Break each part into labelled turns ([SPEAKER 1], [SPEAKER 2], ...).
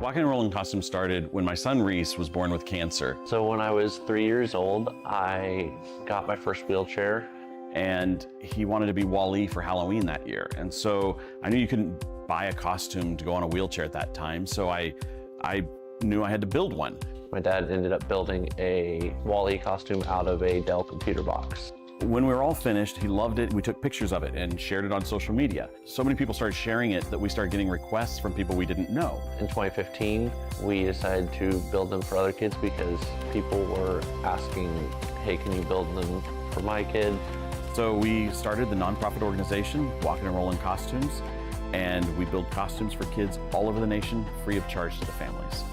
[SPEAKER 1] Walking and Rolling Costumes started when my son Reese was born with cancer.
[SPEAKER 2] So when I was 3 years old, I got my first wheelchair.
[SPEAKER 1] And he wanted to be Wall-E for Halloween that year. And so I knew you couldn't buy a costume to go on a wheelchair at that time, so I knew I had to build one.
[SPEAKER 2] My dad ended up building a Wall-E costume out of a Dell computer box.
[SPEAKER 1] When we were all finished, he loved it. We took pictures of it and shared it on social media. So many people started sharing it that we started getting requests from people we didn't know.
[SPEAKER 2] In 2015, we decided to build them for other kids because people were asking, hey, can you build them for my kid?
[SPEAKER 1] So we started the nonprofit organization, Walking and Rolling Costumes, and we build costumes for kids all over the nation, free of charge to the families.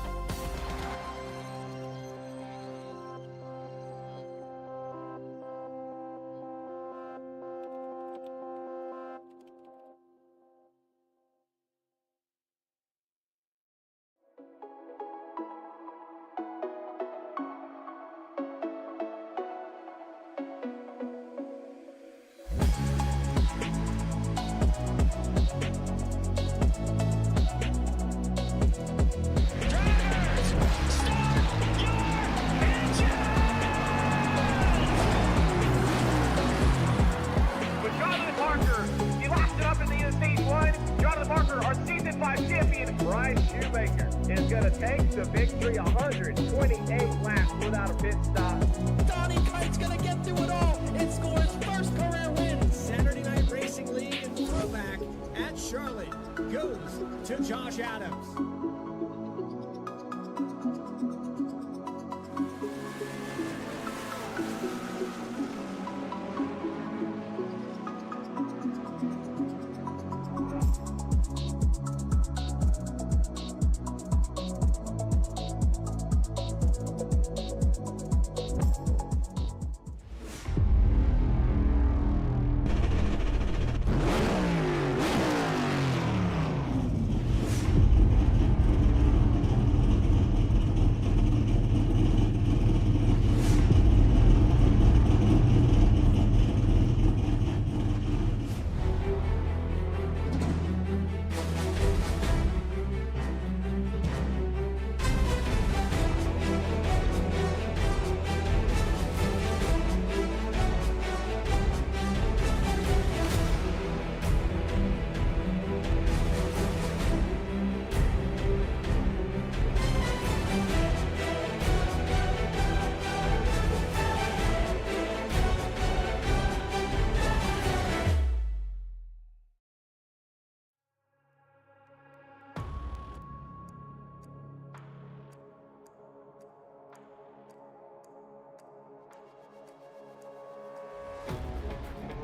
[SPEAKER 3] Is going to take the victory 128 laps without a pit stop.
[SPEAKER 4] Donnie Kite's going to get through it all and score his first career win. Saturday Night Racing League and throwback at Charlotte goes to Josh Adams.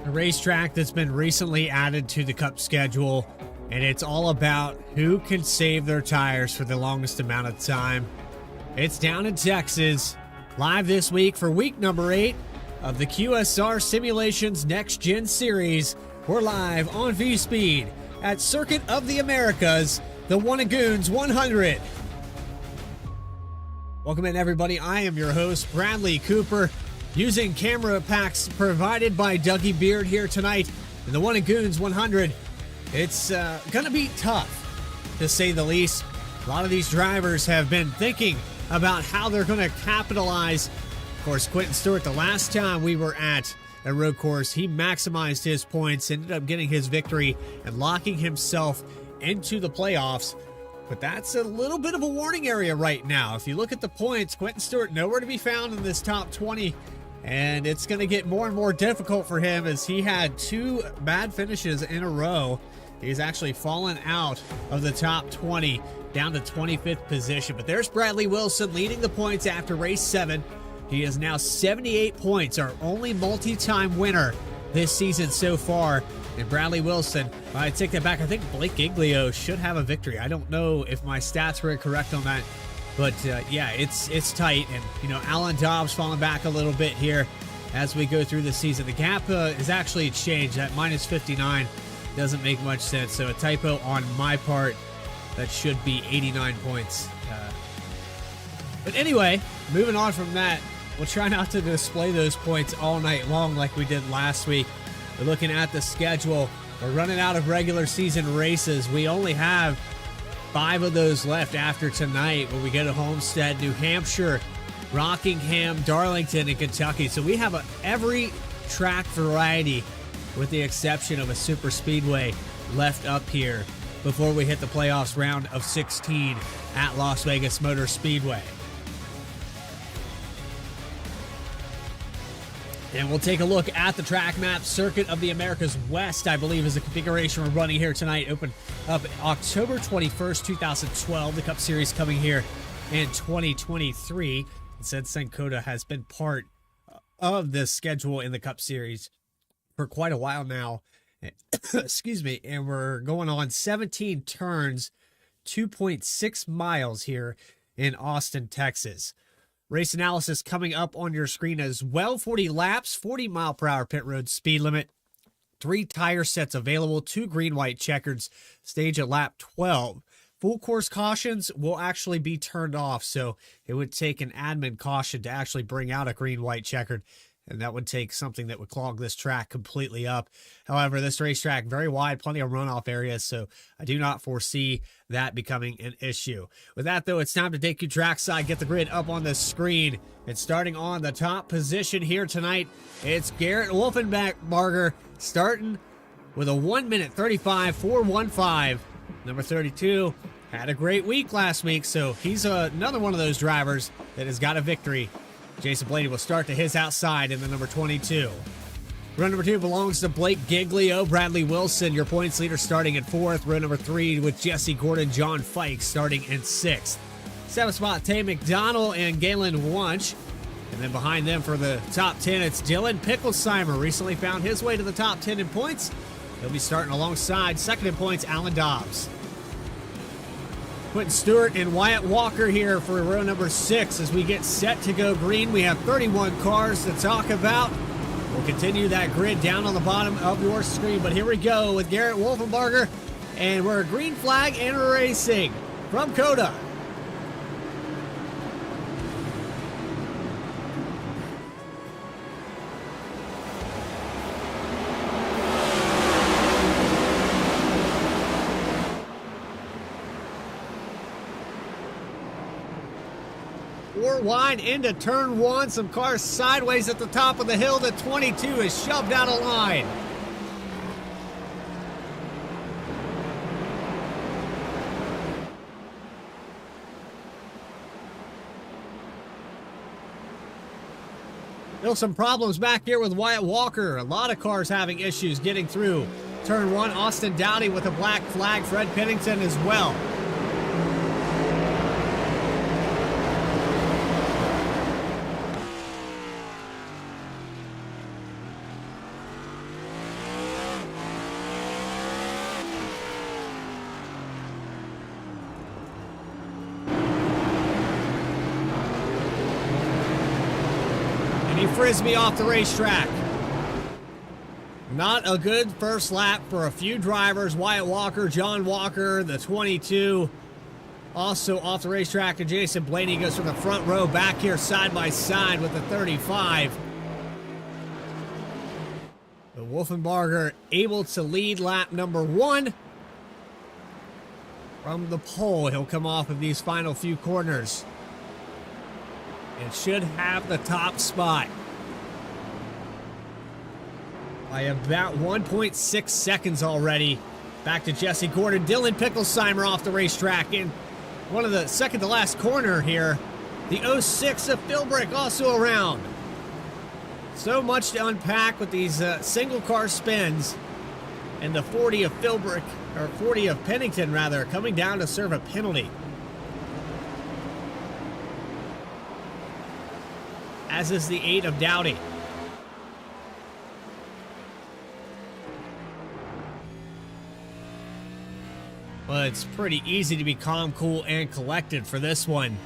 [SPEAKER 4] A racetrack that's been recently added to the Cup schedule, and it's all about who can save their tires for the longest amount of time. It's down in Texas, live this week for week number 8 of the QSR Simulations Next Gen Series. We're live on V-Speed at Circuit of the Americas, the GOONS 100. Welcome in, everybody. I am your host, Bradley Cooper, using camera packs provided by Dougie Beard here tonight in the GOONS 100. It's going to be tough, to say the least. A lot of these drivers have been thinking about how they're going to capitalize. Of course, Quentin Stewart, the last time we were at a road course, he maximized his points, ended up getting his victory and locking himself into the playoffs. But that's a little bit of a warning area right now. If you look at the points, Quentin Stewart nowhere to be found in this top 20. And it's going to get more and more difficult for him as he had 2 bad finishes in a row. He's actually fallen out of the top 20 down to 25th position. But there's Bradley Wilson leading the points after race 7. He is now 78 points, our only multi-time winner this season so far. And Bradley Wilson, I take that back. I think Blake Giglio should have a victory. I don't know if my stats were correct on that. But yeah, it's tight. And, you know, Alan Dobbs falling back a little bit here as we go through the season. The gap is actually changed. That minus 59 doesn't make much sense. So a typo on my part. That should be 89 points. But anyway, moving on from that, we'll try not to display those points all night long like we did last week. We're looking at the schedule. We're running out of regular season races. We only have 5 of those left after tonight when we go to Homestead, New Hampshire, Rockingham, Darlington, and Kentucky. So we have every track variety with the exception of a super speedway left up here before we hit the playoffs round of 16 at Las Vegas Motor Speedway. And we'll take a look at the track map. Circuit of the Americas West, I believe, is the configuration we're running here tonight. Open up October 21st, 2012. The Cup Series coming here in 2023. And since COTA has been part of this schedule in the Cup Series for quite a while now. Excuse me. And we're going on 17 turns, 2.6 miles here in Austin, Texas. Race analysis coming up on your screen as well. 40 laps, 40 mile per hour pit road speed limit, 3 tire sets available, 2 green-white checkers, stage at lap 12. Full course cautions will actually be turned off, so it would take an admin caution to actually bring out a green-white checkered, and that would take something that would clog this track completely up. However, this racetrack, very wide, plenty of runoff areas, so I do not foresee that becoming an issue. With that, though, it's time to take you trackside, get the grid up on the screen. And starting on the top position here tonight, it's Garrett Wolfenbarger starting with a 1:35 4:15. Number 32 had a great week last week, so he's another one of those drivers that has got a victory. Jason Blaney will start to his outside in the number 22. Row number 2 belongs to Blake Giglio. Bradley Wilson, your points leader, starting at 4th. Row number 3 with Jesse Gordon, John Fike starting in 6th. 7th spot, Tay McDonald and Galen Wunsch. And then behind them for the top 10, it's Dylan Picklesheimer. Recently found his way to the top 10 in points. He'll be starting alongside second in points, Alan Dobbs. Quentin Stewart and Wyatt Walker here for row number 6 as we get set to go green. We have 31 cars to talk about. We'll continue that grid down on the bottom of your screen, but here we go with Garrett Wolfenbarger, and we're a green flag and we're racing from COTA. Wide into turn 1, some cars sideways at the top of the hill. The 22 is shoved out of line. Still some problems back here with Wyatt Walker. A lot of cars having issues getting through turn 1. Austin Dowdy with a black flag. Fred Pennington as well. Frisbee off the racetrack. Not a good first lap for a few drivers. Wyatt Walker, John Walker, the 22. Also off the racetrack, and Jason Blaney goes from the front row back here side by side with the 35. But Wolfenbarger able to lead lap number 1. From the pole, he'll come off of these final few corners and should have the top spot by about 1.6 seconds already. Back to Jesse Gordon. Dylan Picklesheimer off the racetrack in one of the second to last corner here. The 06 of Philbrick also around. So much to unpack with these single car spins. And the 40 of Philbrick, or 40 of Pennington rather, coming down to serve a penalty. As is the 8 of Dowdy. Well, it's pretty easy to be calm, cool, and collected for this one.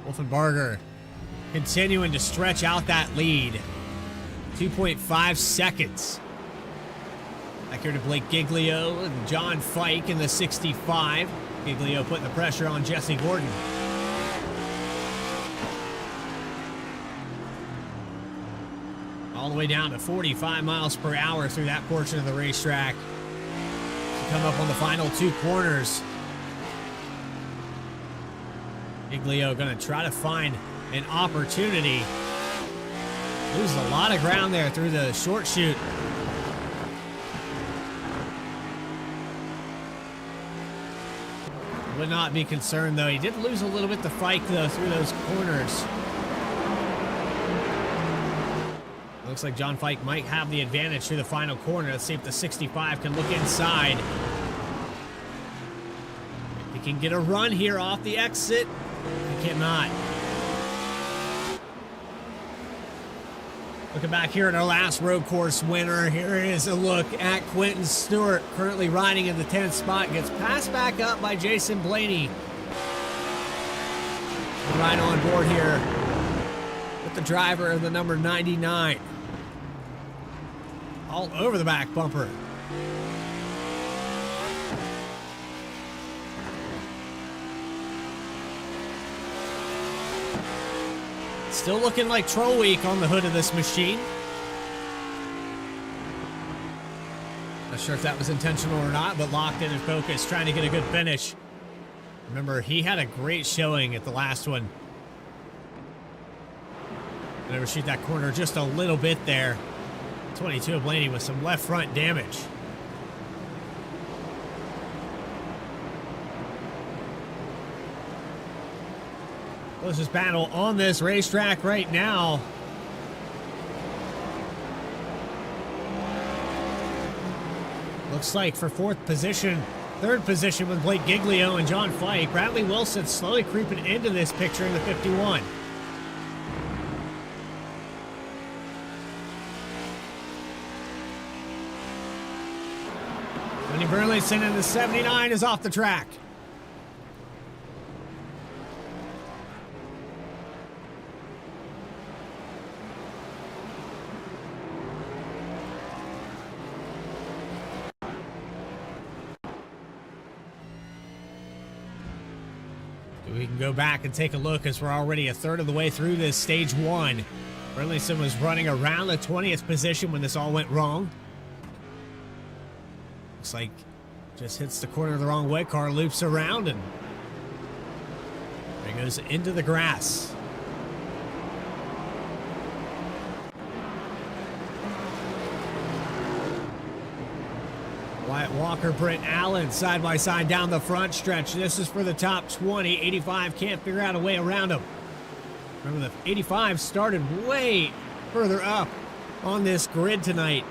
[SPEAKER 4] Wolfenbarger continuing to stretch out that lead. 2.5 seconds. Back here to Blake Giglio and John Fike in the 65. Giglio putting the pressure on Jesse Gordon. All the way down to 45 miles per hour through that portion of the racetrack. come up on the final 2 corners. Giglio going to try to find an opportunity. Loses a lot of ground there through the short chute. Would not be concerned, though. He did lose a little bit to Fike, though, through those corners. Looks like John Fike might have the advantage through the final corner. Let's see if the 65 can look inside. He can get a run here off the exit. He cannot. Looking back here at our last road course winner, here is a look at Quentin Stewart, currently riding in the 10th spot. Gets passed back up by Jason Blaney. Right on board here with the driver of the number 99. All over the back bumper. Still looking like Troll Week on the hood of this machine. Not sure if that was intentional or not, but locked in and focused, trying to get a good finish. Remember, he had a great showing at the last one. Overshoot that corner just a little bit there. 22 of Blaney with some left front damage. Closest battle on this racetrack right now. Looks like for 4th position, 3rd position with Blake Giglio and John Fike. Bradley Wilson slowly creeping into this picture in the 51. Tony Burleson in the 79 is off the track. We can go back and take a look as we're already a third of the way through this stage 1. Burleson was running around the 20th position when this all went wrong. Looks like just hits the corner the wrong way. Car loops around and there goes into the grass. Wyatt Walker, Brent Allen, side by side down the front stretch. This is for the top 20. 85 can't figure out a way around him. Remember, the 85 started way further up on this grid tonight.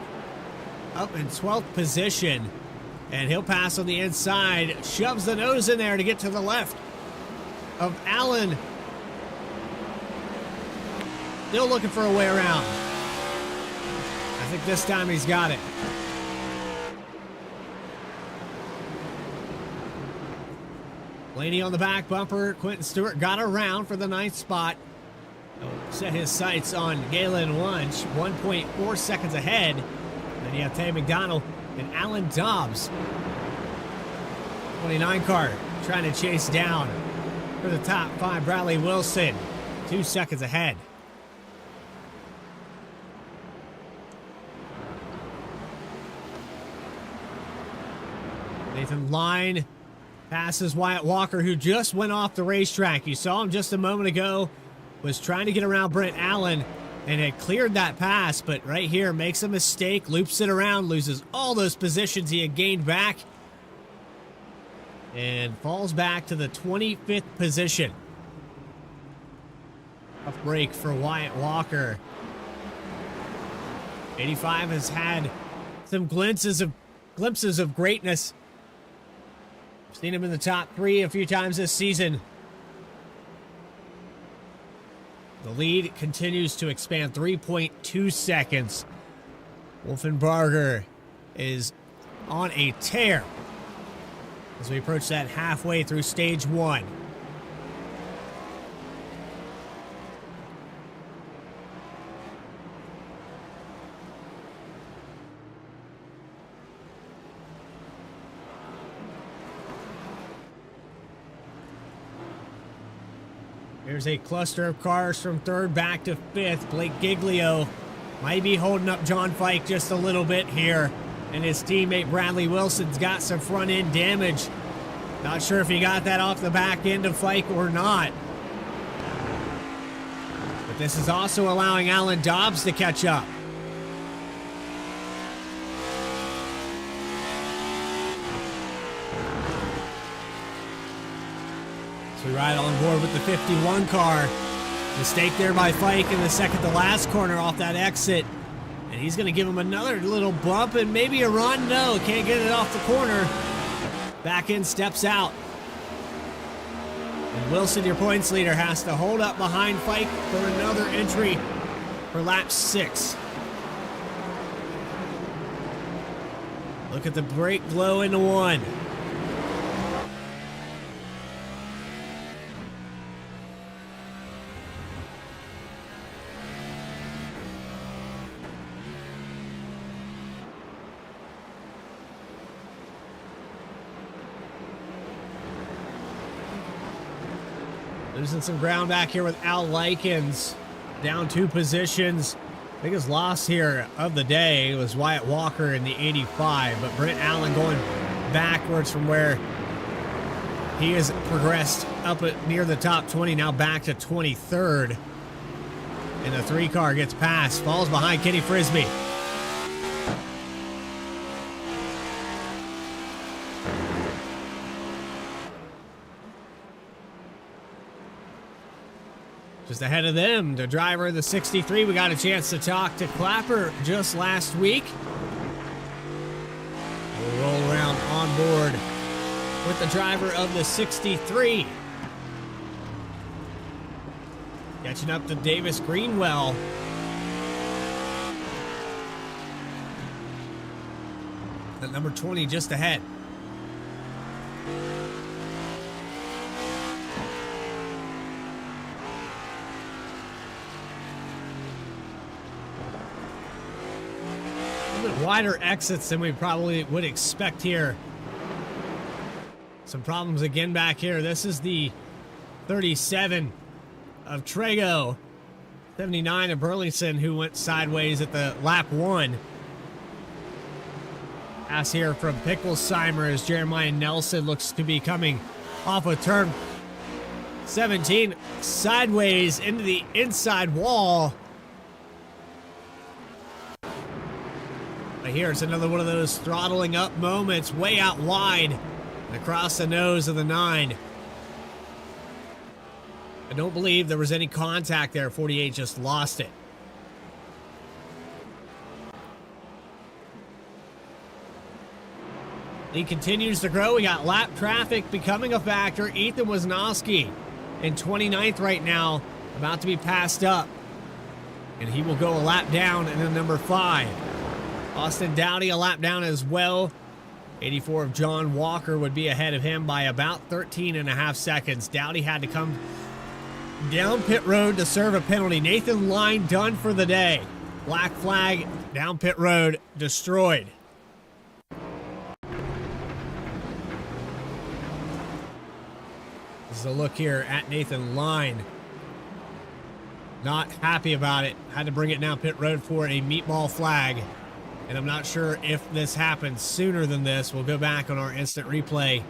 [SPEAKER 4] Up in 12th position. And he'll pass on the inside. Shoves the nose in there to get to the left of Allen. Still looking for a way around. I think this time he's got it. Blaney on the back bumper. Quentin Stewart got around for the 9th spot. Set his sights on Galen Wunsch, 1.4 seconds ahead. Then you have Tay McDonald and Alan Dobbs. 29 car trying to chase down for the top 5. Bradley Wilson, 2 seconds ahead. Nathan Line passes Wyatt Walker, who just went off the racetrack. You saw him just a moment ago, was trying to get around Brent Allen and had cleared that pass, but right here makes a mistake, loops it around, loses all those positions he had gained back, and falls back to the 25th position. Tough break for Wyatt Walker. 85 has had some glimpses of greatness. Seen him in the top 3 a few times this season. The lead continues to expand, 3.2 seconds. Wolfenbarger is on a tear as we approach that halfway through stage 1. Here's a cluster of cars from 3rd back to 5th. Blake Giglio might be holding up John Fike just a little bit here and his teammate Bradley Wilson's got some front end damage. Not sure if he got that off the back end of Fike or not. But this is also allowing Alan Dobbs to catch up. So we ride on board with the 51 car. Mistake there by Fike in the second to last corner off that exit. And he's going to give him another little bump and maybe a run. No, can't get it off the corner. Back in, steps out. And Wilson, your points leader, has to hold up behind Fike for another entry for lap 6. Look at the brake blow into 1. Losing some ground back here with Al Likens, down 2 positions. Biggest loss here of the day was Wyatt Walker in the 85, but Brent Allen going backwards from where he has progressed up near the top 20, now back to 23rd. And the 3 car gets past, falls behind Kenny Frisbee. Just ahead of them, the driver of the 63. We got a chance to talk to Clapper just last week. We'll roll around on board with the driver of the 63. Catching up to Davis Greenwell. At number 20 just ahead. Wider exits than we probably would expect here. Some problems again back here. This is the 37 of Trago, 79 of Burlington, who went sideways at the lap 1. Pass here from Picklesheimer as Jeremiah Nelson looks to be coming off of turn 17, sideways into the inside wall. But here it's another one of those throttling up moments, way out wide and across the nose of the 9. I don't believe there was any contact there. 48 just lost it. He continues to grow. We got lap traffic becoming a factor. Ethan Wisnowski in 29th right now, about to be passed up. And he will go a lap down in the number 5. Austin Dowdy a lap down as well. 84 of John Walker would be ahead of him by about 13.5 seconds. Dowdy had to come down pit road to serve a penalty. Nathan Line done for the day. Black flag down pit road, destroyed. This is a look here at Nathan Line. Not happy about it. Had to bring it down pit road for a meatball flag. And I'm not sure if this happened sooner than this. We'll go back on our instant replay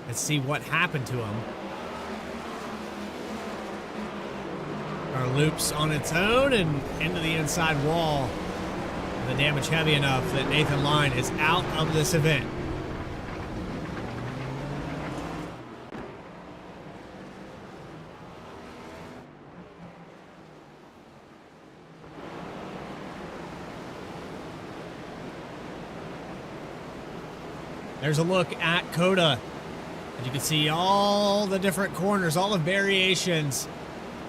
[SPEAKER 4] and see what happened to him. Our loops on its own and into the inside wall. The damage heavy enough that Nathan Line is out of this event. There's a look at COTA. And you can see all the different corners, all the variations.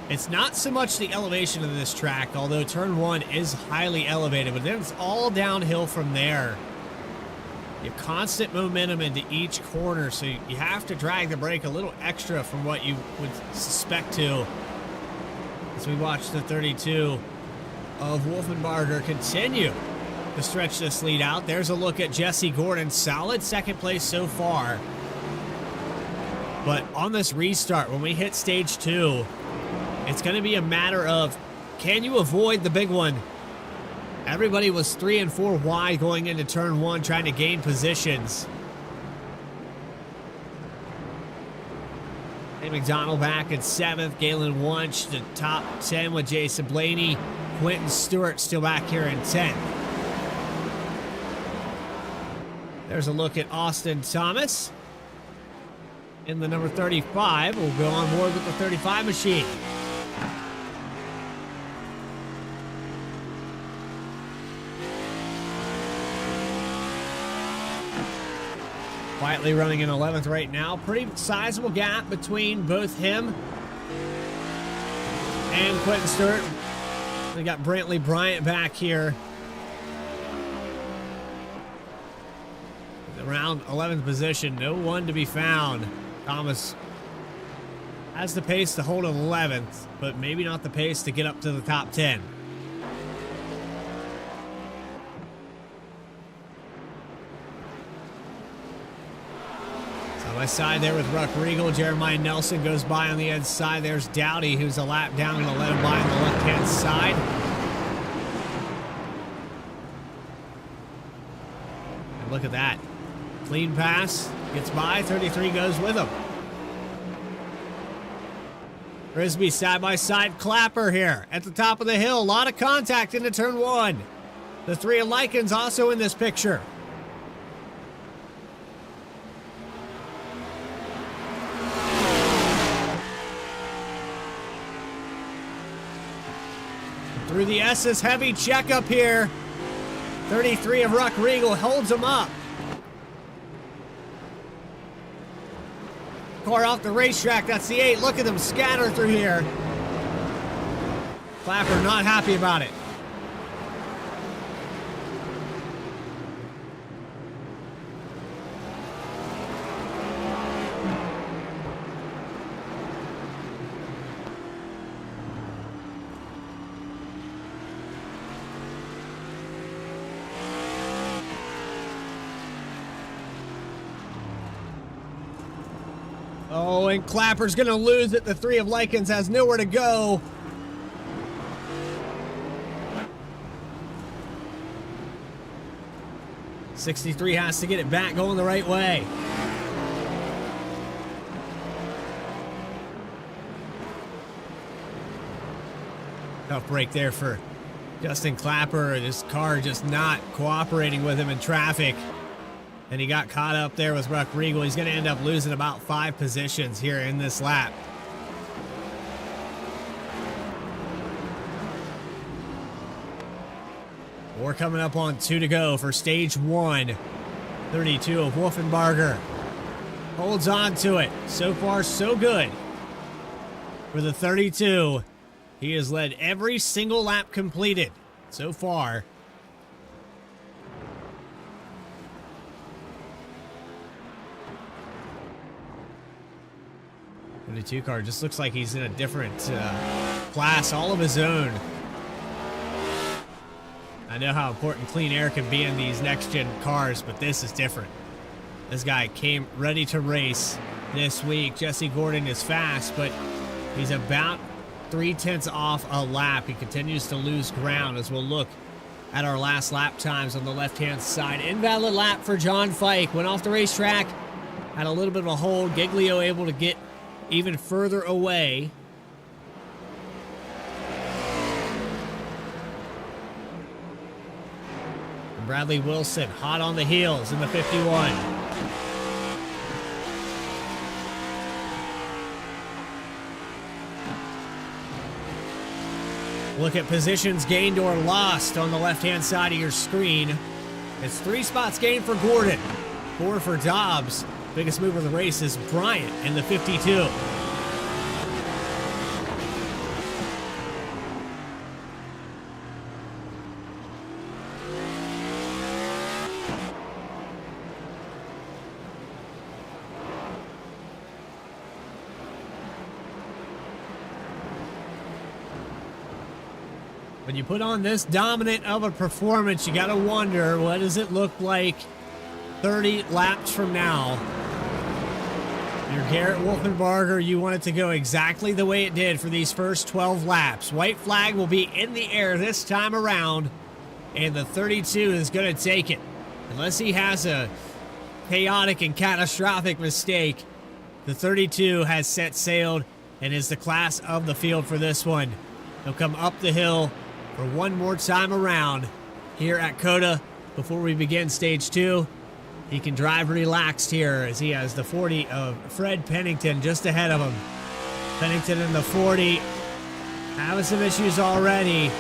[SPEAKER 4] It's not so much the elevation of this track, although turn 1 is highly elevated, but then it's all downhill from there. You have constant momentum into each corner, so you have to drag the brake a little extra from what you would suspect to. As we watch the 32 of Wolfenbarger continue to stretch this lead out. There's a look at Jesse Gordon. Solid second place so far. But on this restart, when we hit stage 2, it's going to be a matter of, can you avoid the big one Everybody was 3 and 4 wide going into turn 1, trying to gain positions. Hey, McDonald back at 7th. Galen Wunsch, the top 10 with Jason Blaney. Quentin Stewart still back here in 10th. There's a look at Austin Thomas in the number 35. We'll go on board with the 35 machine. Quietly running in 11th right now. Pretty sizable gap between both him and Quentin Stewart. We got Brantley Bryant back here. Around 11th position, no one to be found. Thomas has the pace to hold 11th, but maybe not the pace to get up to the top 10. Side by side there with Ruck Regal. Jeremiah Nelson goes by on the inside. There's Dowdy, who's a lap down, going to let him by on the left-hand side. And look at that. Clean pass, gets by, 33 goes with him. Frisbee side by side, Clapper here at the top of the hill. A lot of contact into turn 1. The 3 of Likens also in this picture. Through the S's, heavy checkup here. 33 of Ruck Regal holds him up. Car off the racetrack, that's the 8. Look at them scatter through here. Clapper not happy about it. Oh, and Clapper's going to lose it. The 3 of Likens has nowhere to go. '63 has to get it back going the right way. Tough break there for Justin Clapper. This car just not cooperating with him in traffic. And he got caught up there with Ruck Regal. He's going to end up losing about 5 positions here in this lap. We're coming up on 2 to go for stage 1. 32 of Wolfenbarger holds on to it. So far, so good. For the 32, he has led every single lap completed so far. 22 car just looks like he's in a different class all of his own. I know how important clean air can be in these next-gen cars, but this is different. This guy came ready to race this week. Jesse Gordon is fast, but he's about 0.3 off a lap. He continues to lose ground as we'll look at our last lap times on the left-hand side. Invalid lap for John Fike. Went off the racetrack, had a little bit of a hold. Giglio able to get even further away. And Bradley Wilson hot on the heels in the 51. Look at positions gained or lost on the left-hand side of your screen. It's 3 spots gained for Gordon, 4 for Dobbs. Biggest move of the race is Bryant in the 52. When you put on this dominant of a performance, you got to wonder, what does it look like 30 laps from now? You're Garrett Wolfenbarger. You want it to go exactly the way it did for these first 12 laps. White flag will be in the air this time around and the 32 is going to take it. Unless he has a chaotic and catastrophic mistake, the 32 has set sailed and is the class of the field for this one. He'll come up the hill for one more time around here at COTA before we begin stage 2. He can drive relaxed here as he has the 40 of Fred Pennington just ahead of him. Pennington in the 40, having some issues already,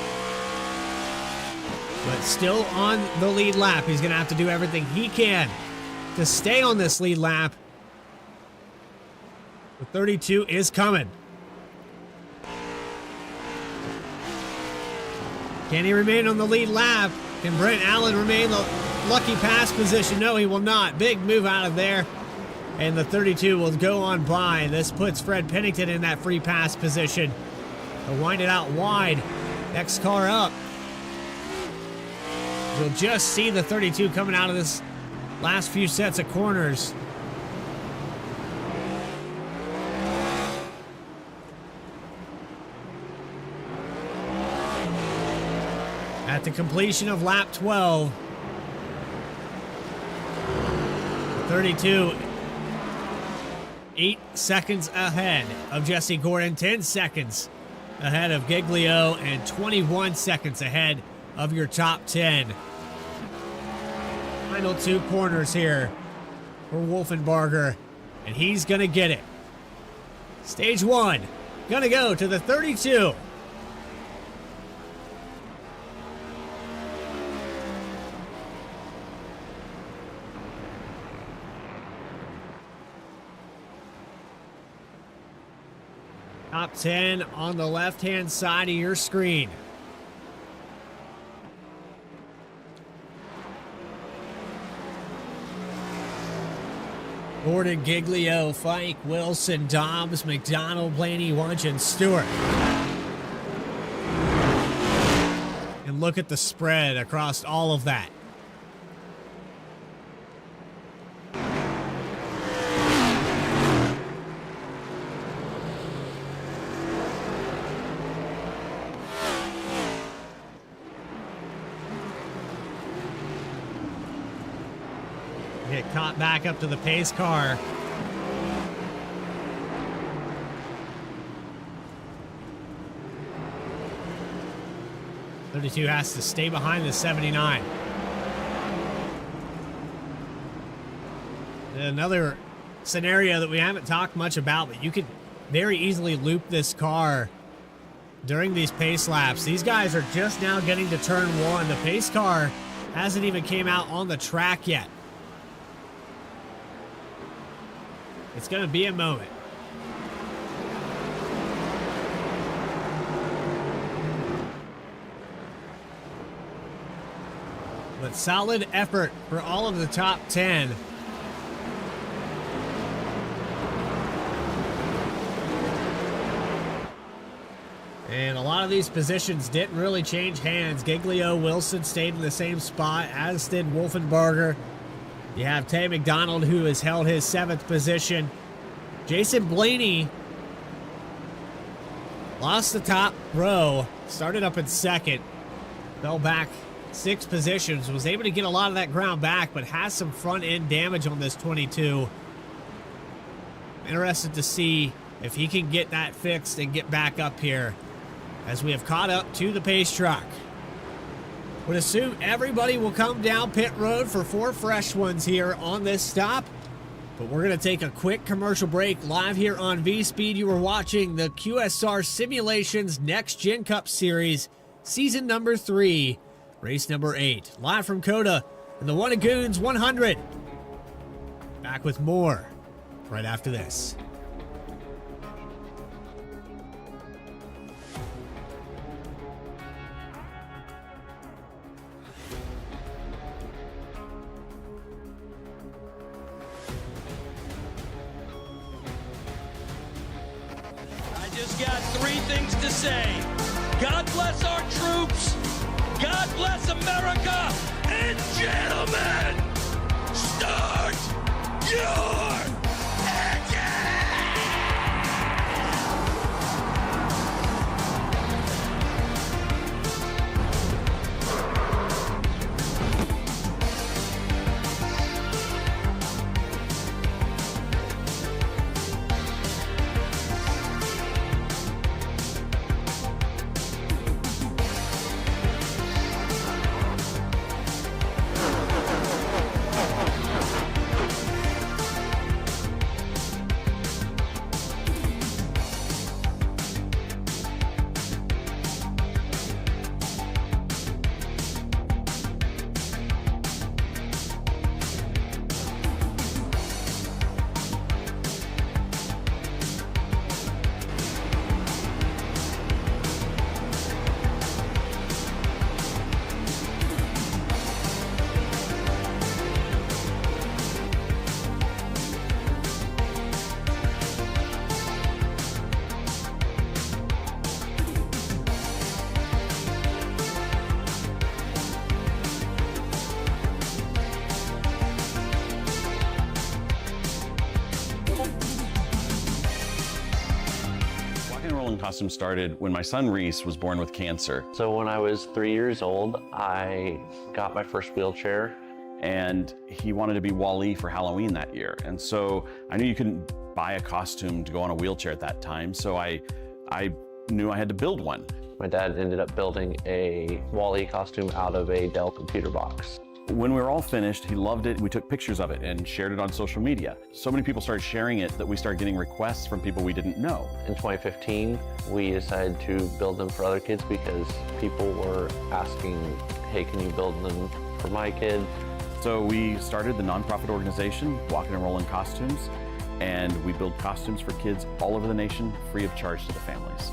[SPEAKER 4] but still on the lead lap. He's going to have to do everything he can to stay on this lead lap. The 32 is coming. Can he remain on the lead lap? Can Brent Allen remain the lucky pass position? No, he will not. Big move out of there. And the 32 will go on by. This puts Fred Pennington in that free pass position. He'll wind it out wide. Next car up. We'll just see the 32 coming out of this last few sets of corners. At the completion of lap 12, 32, 8 seconds ahead of Jesse Gordon, 10 seconds ahead of Giglio, and 21 seconds ahead of your top 10. Final 2 corners here for Wolfenbarger, and he's going to get it. Stage 1, going to go to the 32. Top 10 on the left-hand side of your screen. Gordon, Giglio, Fike, Wilson, Dobbs, McDonald, Blaney, Wunsch, and Stewart. And look at the spread across all of that. Get caught back up to the pace car. .32 has to stay behind the 79. Another scenario that we haven't talked much about, but you could very easily loop this car during these pace laps. These guys are just now getting to turn 1. The pace car hasn't even came out on the track yet. It's going to be a moment. But solid effort for all of the top 10. And a lot of these positions didn't really change hands. Giglio, Wilson stayed in the same spot, as did Wolfenbarger. You have Tay McDonald, who has held his 7th position. Jason Blaney lost the top row, started up in 2nd, fell back 6 positions, was able to get a lot of that ground back, but has some front-end damage on this 22. Interested to see if he can get that fixed and get back up here as we have caught up to the pace truck. Would assume everybody will come down pit road for 4 fresh ones here on this stop. But we're going to take a quick commercial break live here on V-Speed. You are watching the QSR Simulations Next Gen Cup Series, Season number 3, Race number 8. Live from COTA in the One of Goons 100. Back with more right after this.
[SPEAKER 5] Got 3 things to say. God bless our troops. God bless America. And gentlemen, start your engine!
[SPEAKER 1] costume started when my son Reese was born with cancer.
[SPEAKER 2] So when I was 3 years old, I got my first wheelchair.
[SPEAKER 1] And he wanted to be Wall-E for Halloween that year. And so I knew you couldn't buy a costume to go on a wheelchair at that time. So I knew I had to build one.
[SPEAKER 2] My dad ended up building a Wall-E costume out of a Dell computer box.
[SPEAKER 1] When we were all finished, he loved it. We took pictures of it and shared it on social media. So many people started sharing it that we started getting requests from people we didn't know.
[SPEAKER 2] In 2015, we decided to build them for other kids because people were asking, hey, can you build them for my kid?
[SPEAKER 1] So we started the nonprofit organization, Walk and Roll in Costumes, and we build costumes for kids all over the nation, free of charge to the families.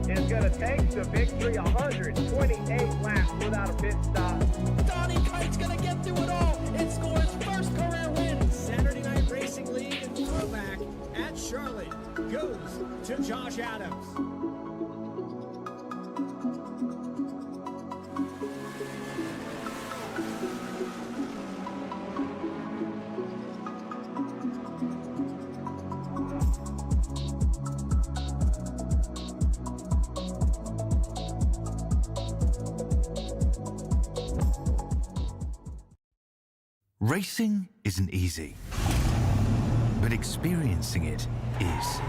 [SPEAKER 3] Is going to take the victory 128 laps without a pit stop.
[SPEAKER 5] Donnie Kite's going to get through it all and score his first career win.
[SPEAKER 4] Saturday Night Racing League and throwback at Charlotte goes to Josh Adams.
[SPEAKER 6] Racing isn't easy, but experiencing it is.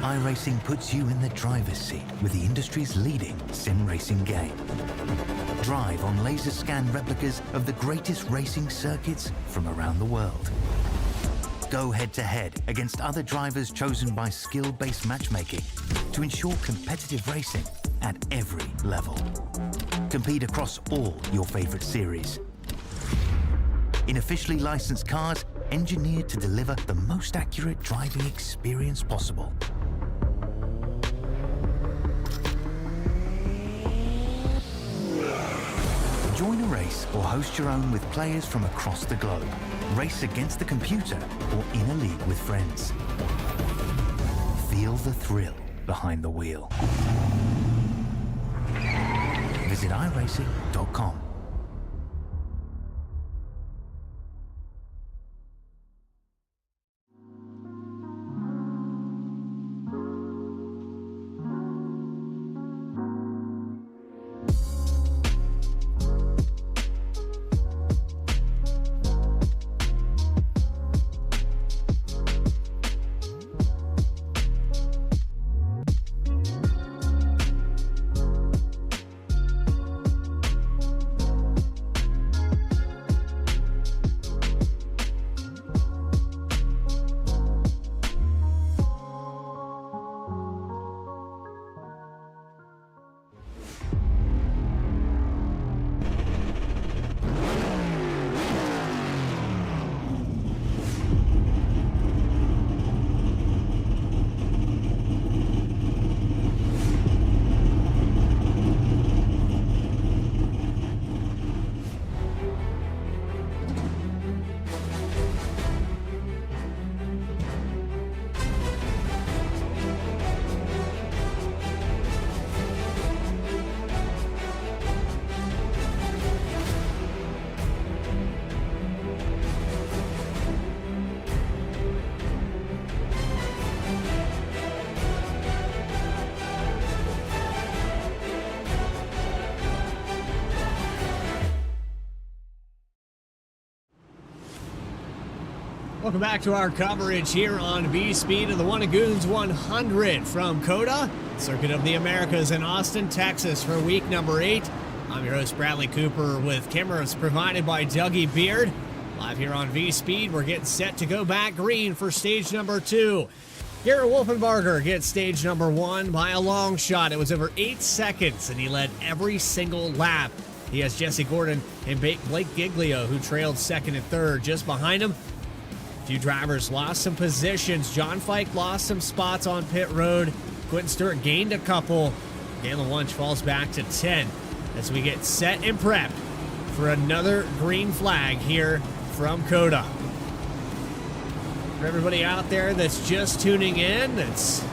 [SPEAKER 6] iRacing puts you in the driver's seat with the industry's leading sim racing game. Drive on laser scan replicas of the greatest racing circuits from around the world. Go head-to-head against other drivers chosen by skill-based matchmaking to ensure competitive racing at every level. Compete across all your favorite series. In officially licensed cars, engineered to deliver the most accurate driving experience possible. Join a race or host your own with players from across the globe. Race against the computer or in a league with friends. Feel the thrill behind the wheel. Visit iRacing.com.
[SPEAKER 4] Welcome back to our coverage here on V-Speed of the GOONS 100 from COTA, Circuit of the Americas in Austin, Texas for week number 8. I'm your host, Bradley Cooper, with cameras provided by Dougie Beard. Live here on V-Speed, we're getting set to go back green for stage number 2. Garrett Wolfenbarger gets stage number 1 by a long shot. It was over 8 seconds, and he led every single lap. He has Jesse Gordon and Blake Giglio, who trailed second and third just behind him. A few drivers lost some positions. John Fike lost some spots on pit road. Quentin Stewart gained a couple. Galen Lunch falls back to 10 as we get set and prepped for another green flag here from COTA. For everybody out there that's just tuning in, that's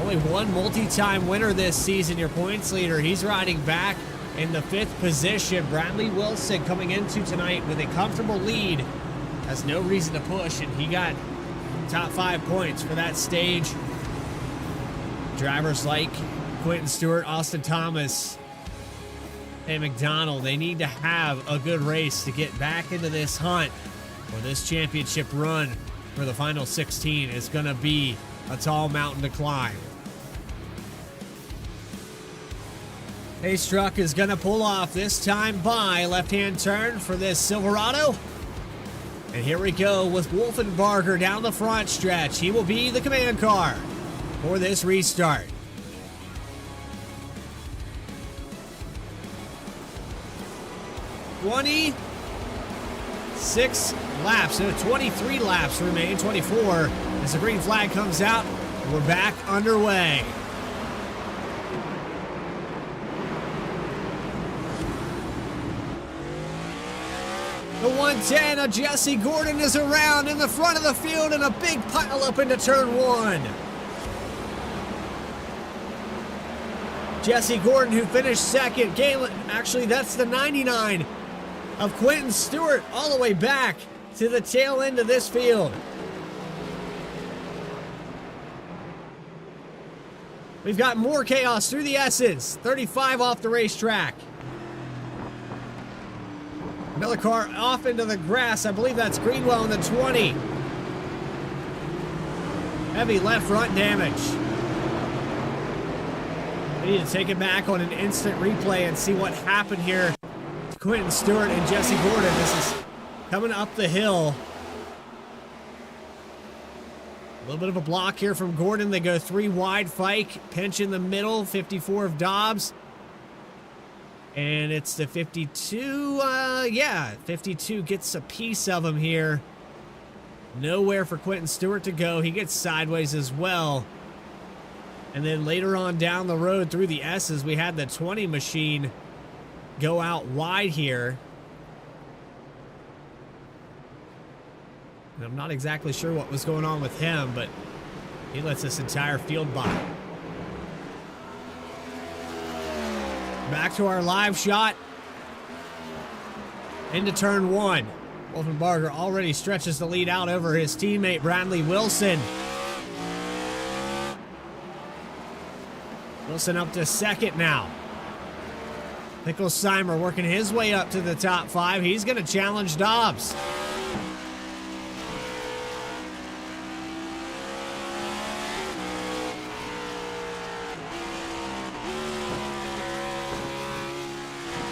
[SPEAKER 4] only one multi-time winner this season, your points leader. He's riding back in the 5th position. Bradley Wilson coming into tonight with a comfortable lead. Has no reason to push, and he got top 5 points for that stage. Drivers like Quentin Stewart, Austin Thomas, and McDonald, they need to have a good race to get back into this hunt, or this championship run for the final 16 is going to be a tall mountain to climb. Pace truck is going to pull off, this time by left-hand turn for this Silverado. And here we go with Wolfenbarger down the front stretch. He will be the command car for this restart. $26 laps, so 23 laps remain, 24, as the green flag comes out. We're back underway. The 110 of Jesse Gordon is around in the front of the field, and a big pile up into turn 1. Jesse Gordon, who finished second. Galen, actually, that's the 99 of Quentin Stewart, all the way back to the tail end of this field. We've got more chaos through the S's. 35 off the racetrack. Another car off into the grass. I believe that's Greenwell in the 20. Heavy left front damage. We need to take it back on an instant replay and see what happened here to Quentin Stewart and Jesse Gordon. This is coming up the hill. A little bit of a block here from Gordon. They go 3 wide. Fike, pinch in the middle, 54 of Dobbs. And it's the 52, 52 gets a piece of him here. Nowhere for Quentin Stewart to go. He gets sideways as well. And then later on down the road through the S's, we had the 20 machine go out wide here. And I'm not exactly sure what was going on with him, but he lets this entire field by. Back to our live shot. Into turn 1. Wolfenbarger already stretches the lead out over his teammate Bradley Wilson. Wilson up to second now. Picklesheimer working his way up to the top 5. He's going to challenge Dobbs.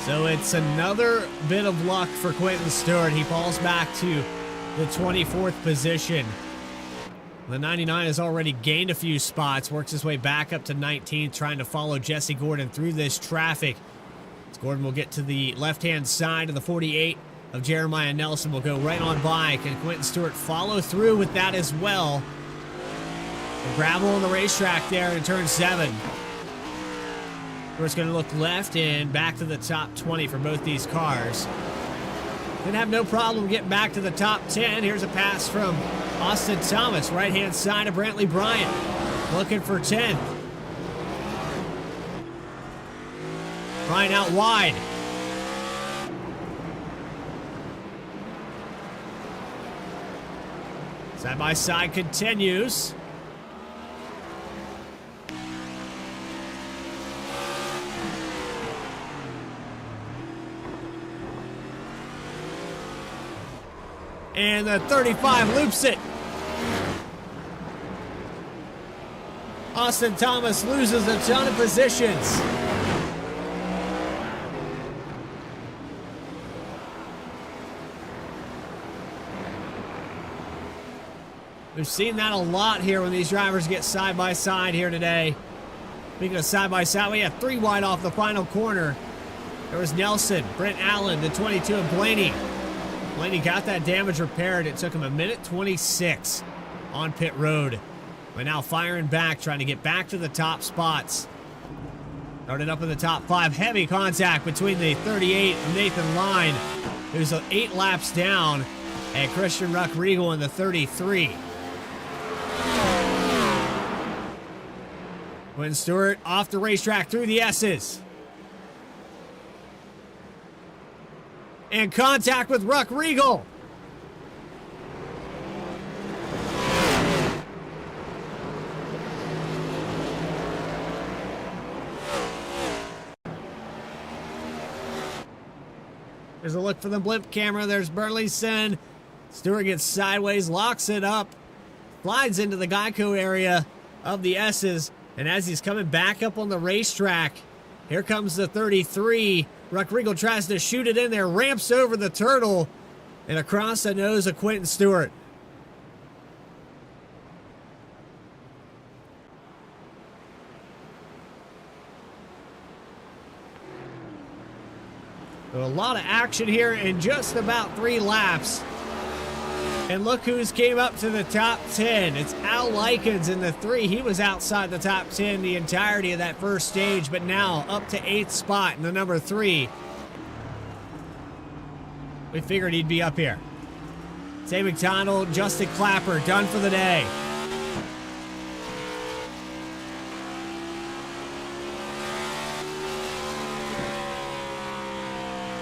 [SPEAKER 4] So it's another bit of luck for Quentin Stewart. He falls back to the 24th position. The 99 has already gained a few spots, works his way back up to 19th, trying to follow Jesse Gordon through this traffic. As Gordon will get to the left-hand side of the 48 of Jeremiah Nelson. Will go right on by. Can Quentin Stewart follow through with that as well? The gravel on the racetrack there in turn 7. Stewart's going to look left and back to the top 20 for both these cars. Didn't have no problem getting back to the top 10. Here's a pass from Austin Thomas, right-hand side of Brantley Bryant. Looking for 10th. Bryant out wide. Side-by-side continues. And the 35 loops it. Austin Thomas loses a ton of positions. We've seen that a lot here when these drivers get side by side here today. Speaking of side by side, we have 3 wide off the final corner. There was Nelson, Brent Allen, the 22, and Blaney. Blaney got that damage repaired. It took him 1:26 on pit road. But now firing back, trying to get back to the top spots. Started up in the top 5. Heavy contact between the 38, Nathan Line, who's 8 laps down, and Christian Ruck-Regal in the 33. Quinn Stewart off the racetrack through the S's. And contact with Ruck-Regal. There's a look for the blimp camera. There's Burleson. Stewart gets sideways, locks it up, slides into the Geico area of the S's. And as he's coming back up on the racetrack, here comes the 33. Ruck-Regal tries to shoot it in there, ramps over the turtle, and across the nose of Quentin Stewart. So a lot of action here in just about 3 laps. And look who's came up to the top 10. It's Al Likens in the 3. He was outside the top 10 the entirety of that first stage, but now up to 8th spot in the number 3. We figured he'd be up here. Say McDonald, Justin Clapper, done for the day.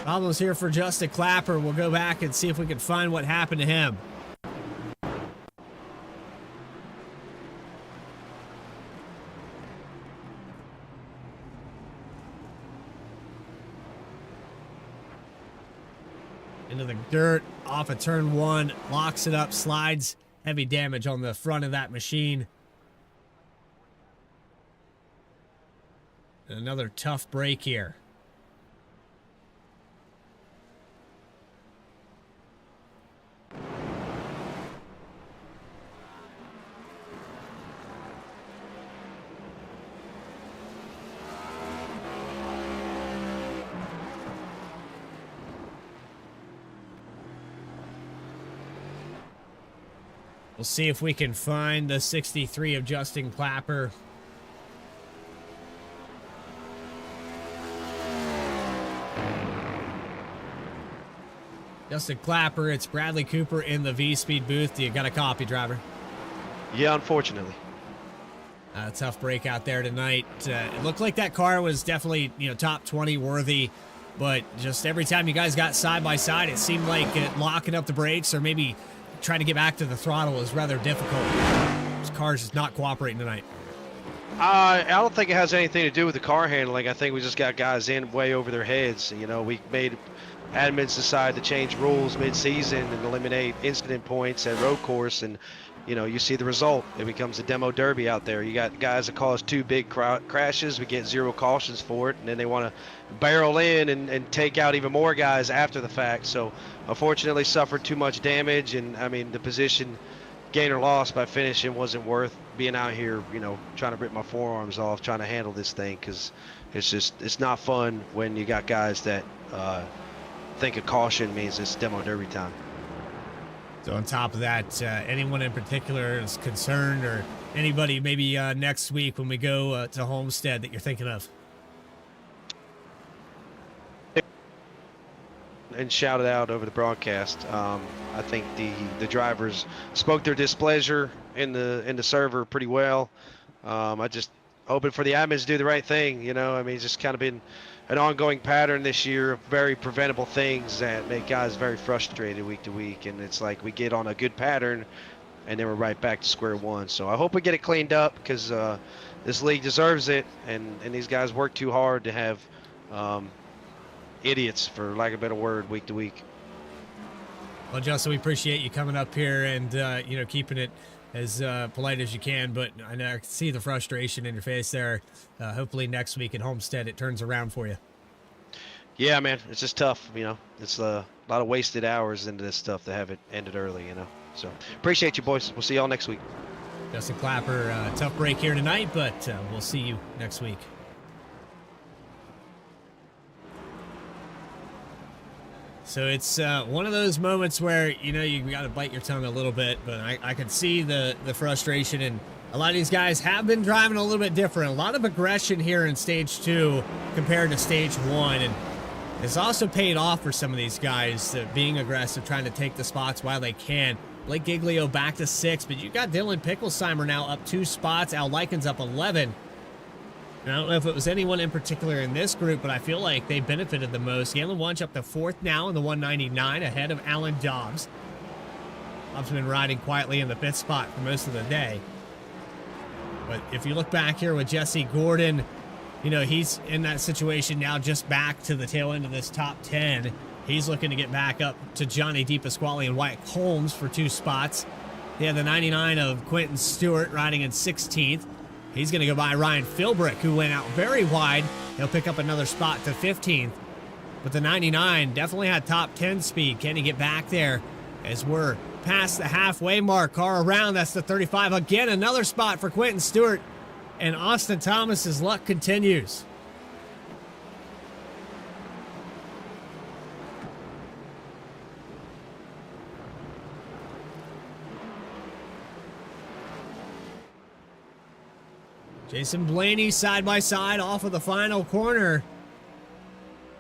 [SPEAKER 4] Problems here for Justin Clapper. We'll go back and see if we can find what happened to him. Into the dirt, off of turn 1, locks it up, slides. Heavy damage on the front of that machine. And another tough break here. We'll see if we can find the 63 of Justin Clapper. Justin Clapper, it's Bradley Cooper in the V-Speed booth. Do you got a copy, driver?
[SPEAKER 7] Yeah, unfortunately.
[SPEAKER 4] Tough break out there tonight. It looked like that car was definitely, top 20 worthy, but just every time you guys got side by side, it seemed like locking up the brakes or maybe trying to get back to the throttle was rather difficult. This car's just not cooperating tonight.
[SPEAKER 7] I don't think it has anything to do with the car handling. I think we just got guys in way over their heads. We made admins decide to change rules mid-season and eliminate incident points at road course, and you see the result. It becomes a demo derby out there. You got guys that cause 2 big crashes. We get 0 cautions for it, and then they want to barrel in and take out even more guys after the fact. So unfortunately suffered too much damage, and I mean the position gain or loss by finishing wasn't worth being out here, trying to rip my forearms off, trying to handle this thing, because it's not fun when you got guys that think a caution means it's demo derby time.
[SPEAKER 4] So on top of that, anyone in particular is concerned, or anybody maybe next week when we go to Homestead that you're thinking of?
[SPEAKER 7] And shout it out over the broadcast. I think the drivers spoke their displeasure in the server pretty well. I just hoping for the admins to do the right thing. It's just kind of been an ongoing pattern this year of very preventable things that make guys very frustrated week to week, and it's like we get on a good pattern and then we're right back to square one. So I hope we get it cleaned up, because this league deserves it, and these guys work too hard to have idiots, for lack of a better word, week to week.
[SPEAKER 4] Well, Justin, we appreciate you coming up here and keeping it as polite as you can, but I know I can see the frustration in your face there. Hopefully next week at Homestead it turns around for you.
[SPEAKER 7] Yeah, man, it's just tough. It's a lot of wasted hours into this stuff to have it ended early. So appreciate you, boys. We'll see y'all next week.
[SPEAKER 4] Justin Clapper, tough break here tonight, but we'll see you next week. So it's one of those moments where, you got to bite your tongue a little bit, but I can see the frustration, and a lot of these guys have been driving a little bit different. A lot of aggression here in Stage 2 compared to Stage 1, and it's also paid off for some of these guys, being aggressive, trying to take the spots while they can. Blake Giglio back to 6, but you got Dylan Picklesheimer now up 2 spots. Al Lyken's up 11. And I don't know if it was anyone in particular in this group, but I feel like they benefited the most. Galen Wunsch up to 4th now in the 199, ahead of Alan Dobbs. Dobbs been riding quietly in the 5th spot for most of the day. But if you look back here with Jesse Gordon, he's in that situation now, just back to the tail end of this top 10. He's looking to get back up to Johnny DePasquale and Wyatt Holmes for 2 spots. They have the 99 of Quentin Stewart riding in 16th. He's going to go by Ryan Philbrick, who went out very wide. He'll pick up another spot to 15th. But the 99 definitely had top 10 speed. Can he get back there as we're past the halfway mark? Car around, that's the 35. Again, another spot for Quentin Stewart. And Austin Thomas's luck continues. Jason Blaney side by side off of the final corner.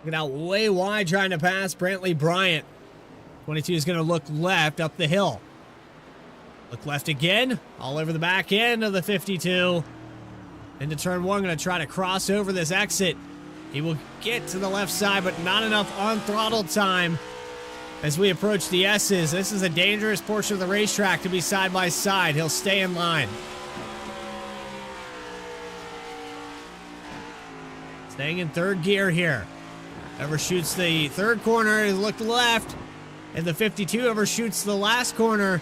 [SPEAKER 4] Get out way wide trying to pass Brantley Bryant. 22 is going to look left up the hill. Look left again, all over the back end of the 52. Into turn 1, going to try to cross over this exit. He will get to the left side, but not enough on throttle time as we approach the S's. This is a dangerous portion of the racetrack to be side by side. He'll stay in line. Staying in 3rd gear here. Overshoots the 3rd corner, look left. And the 52 overshoots the last corner.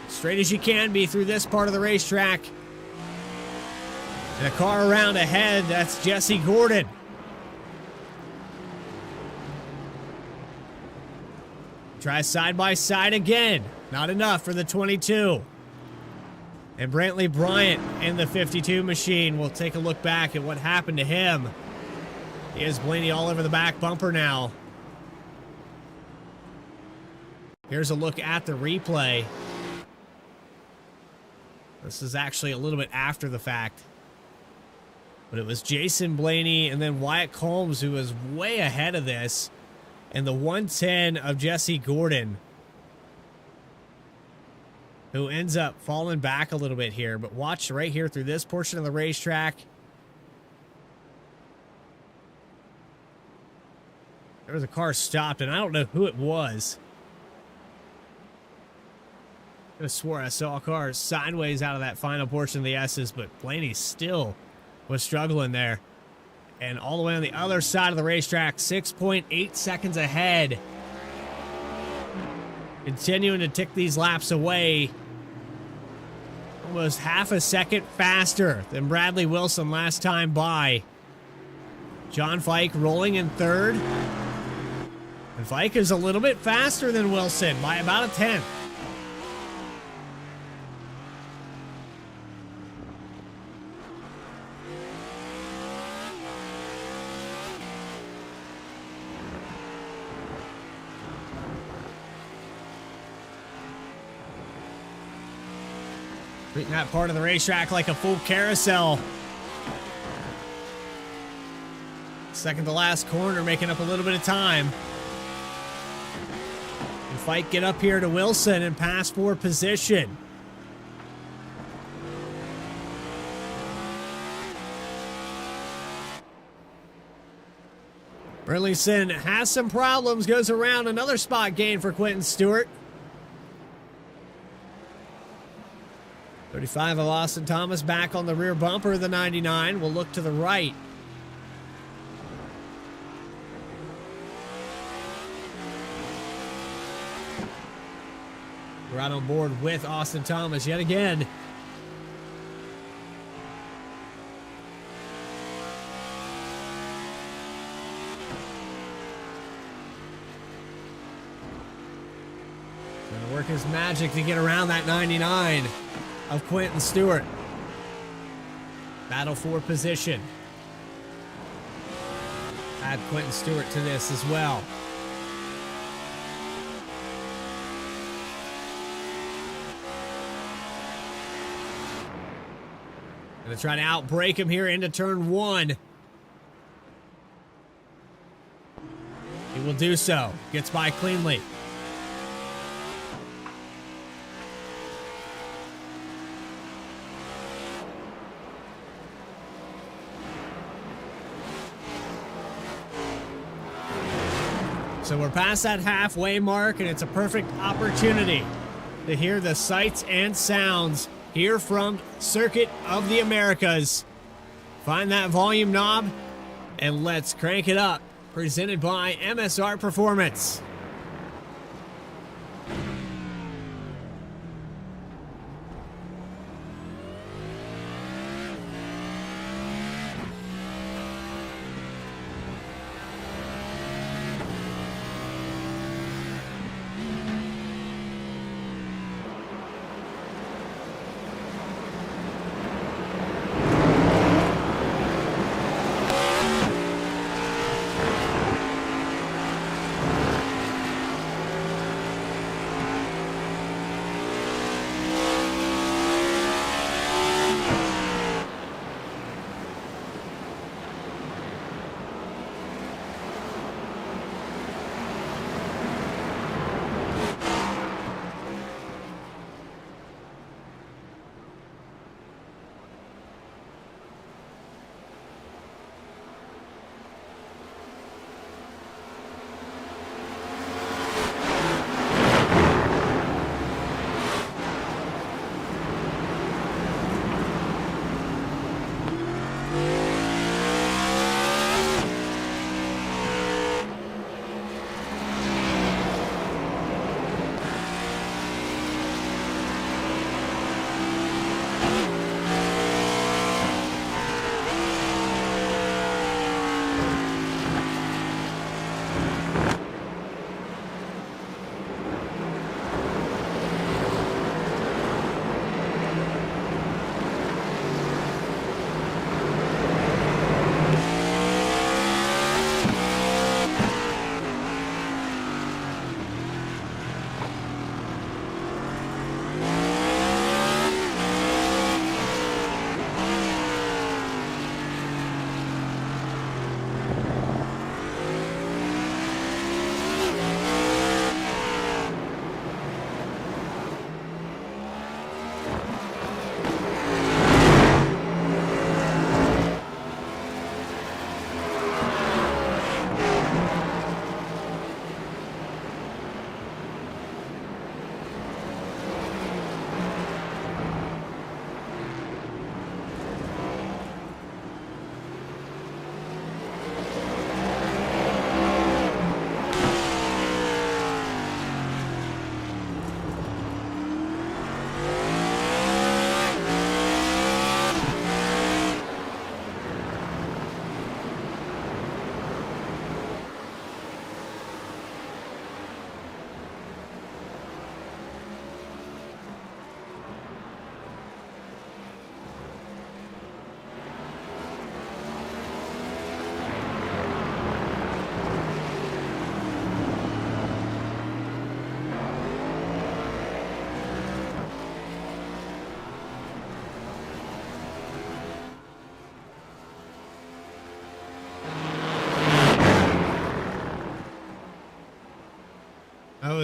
[SPEAKER 4] Straight as you can be through this part of the racetrack. And a car around ahead, that's Jesse Gordon. Try side by side again. Not enough for the 22. And Brantley Bryant in the 52 machine. We'll take a look back at what happened to him. He has Blaney all over the back bumper now. Here's a look at the replay. This is actually a little bit after the fact. But it was Jason Blaney and then Wyatt Holmes who was way ahead of this. And the 110 of Jesse Gordon, who ends up falling back a little bit here. But watch right here through this portion of the racetrack. There was a car stopped, and I don't know who it was. I could have swore I saw a car sideways out of that final portion of the S's, but Blaney still was struggling there. And all the way on the other side of the racetrack, 6.8 seconds ahead. Continuing to tick these laps away. Almost half a second faster than Bradley Wilson last time by. John Fike rolling in 3rd. And Fike is a little bit faster than Wilson by about a 10th. Treating that part of the racetrack like a full carousel. Second to last corner, making up a little bit of time. And Fike get up here to Wilson and pass for position. Burleson has some problems, goes around, another spot gain for Quentin Stewart. 35 of Austin Thomas back on the rear bumper of the 99. We'll look to the right. We're out on board with Austin Thomas yet again. work his magic to get around that 99 of Quentin Stewart. Battle for position. Add Quentin Stewart to this as well. Gonna try to outbrake him here into turn 1. He will do so. Gets by cleanly. So we're past that halfway mark, and it's a perfect opportunity to hear the sights and sounds here from Circuit of the Americas. Find that volume knob, and let's crank it up. Presented by MSR Performance.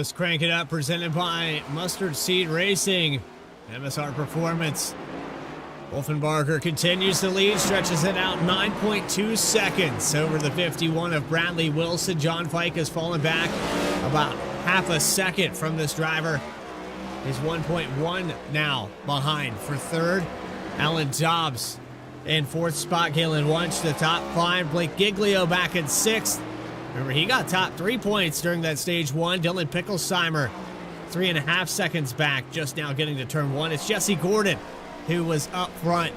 [SPEAKER 4] Let's crank it up, presented by Mustard Seed Racing, MSR Performance. Wolfenbarger continues to lead, stretches it out 9.2 seconds over the 51 of Bradley Wilson. John Fike has fallen back about half a second from this driver. He's 1.1 now behind for third. Alan Dobbs in fourth spot. Galen Wunsch the top 5. Blake Giglio back in 6th. Remember, he got top 3 points during that stage 1. Dylan Picklesheimer, 3.5 seconds back, just now getting to turn 1. It's Jesse Gordon who was up front.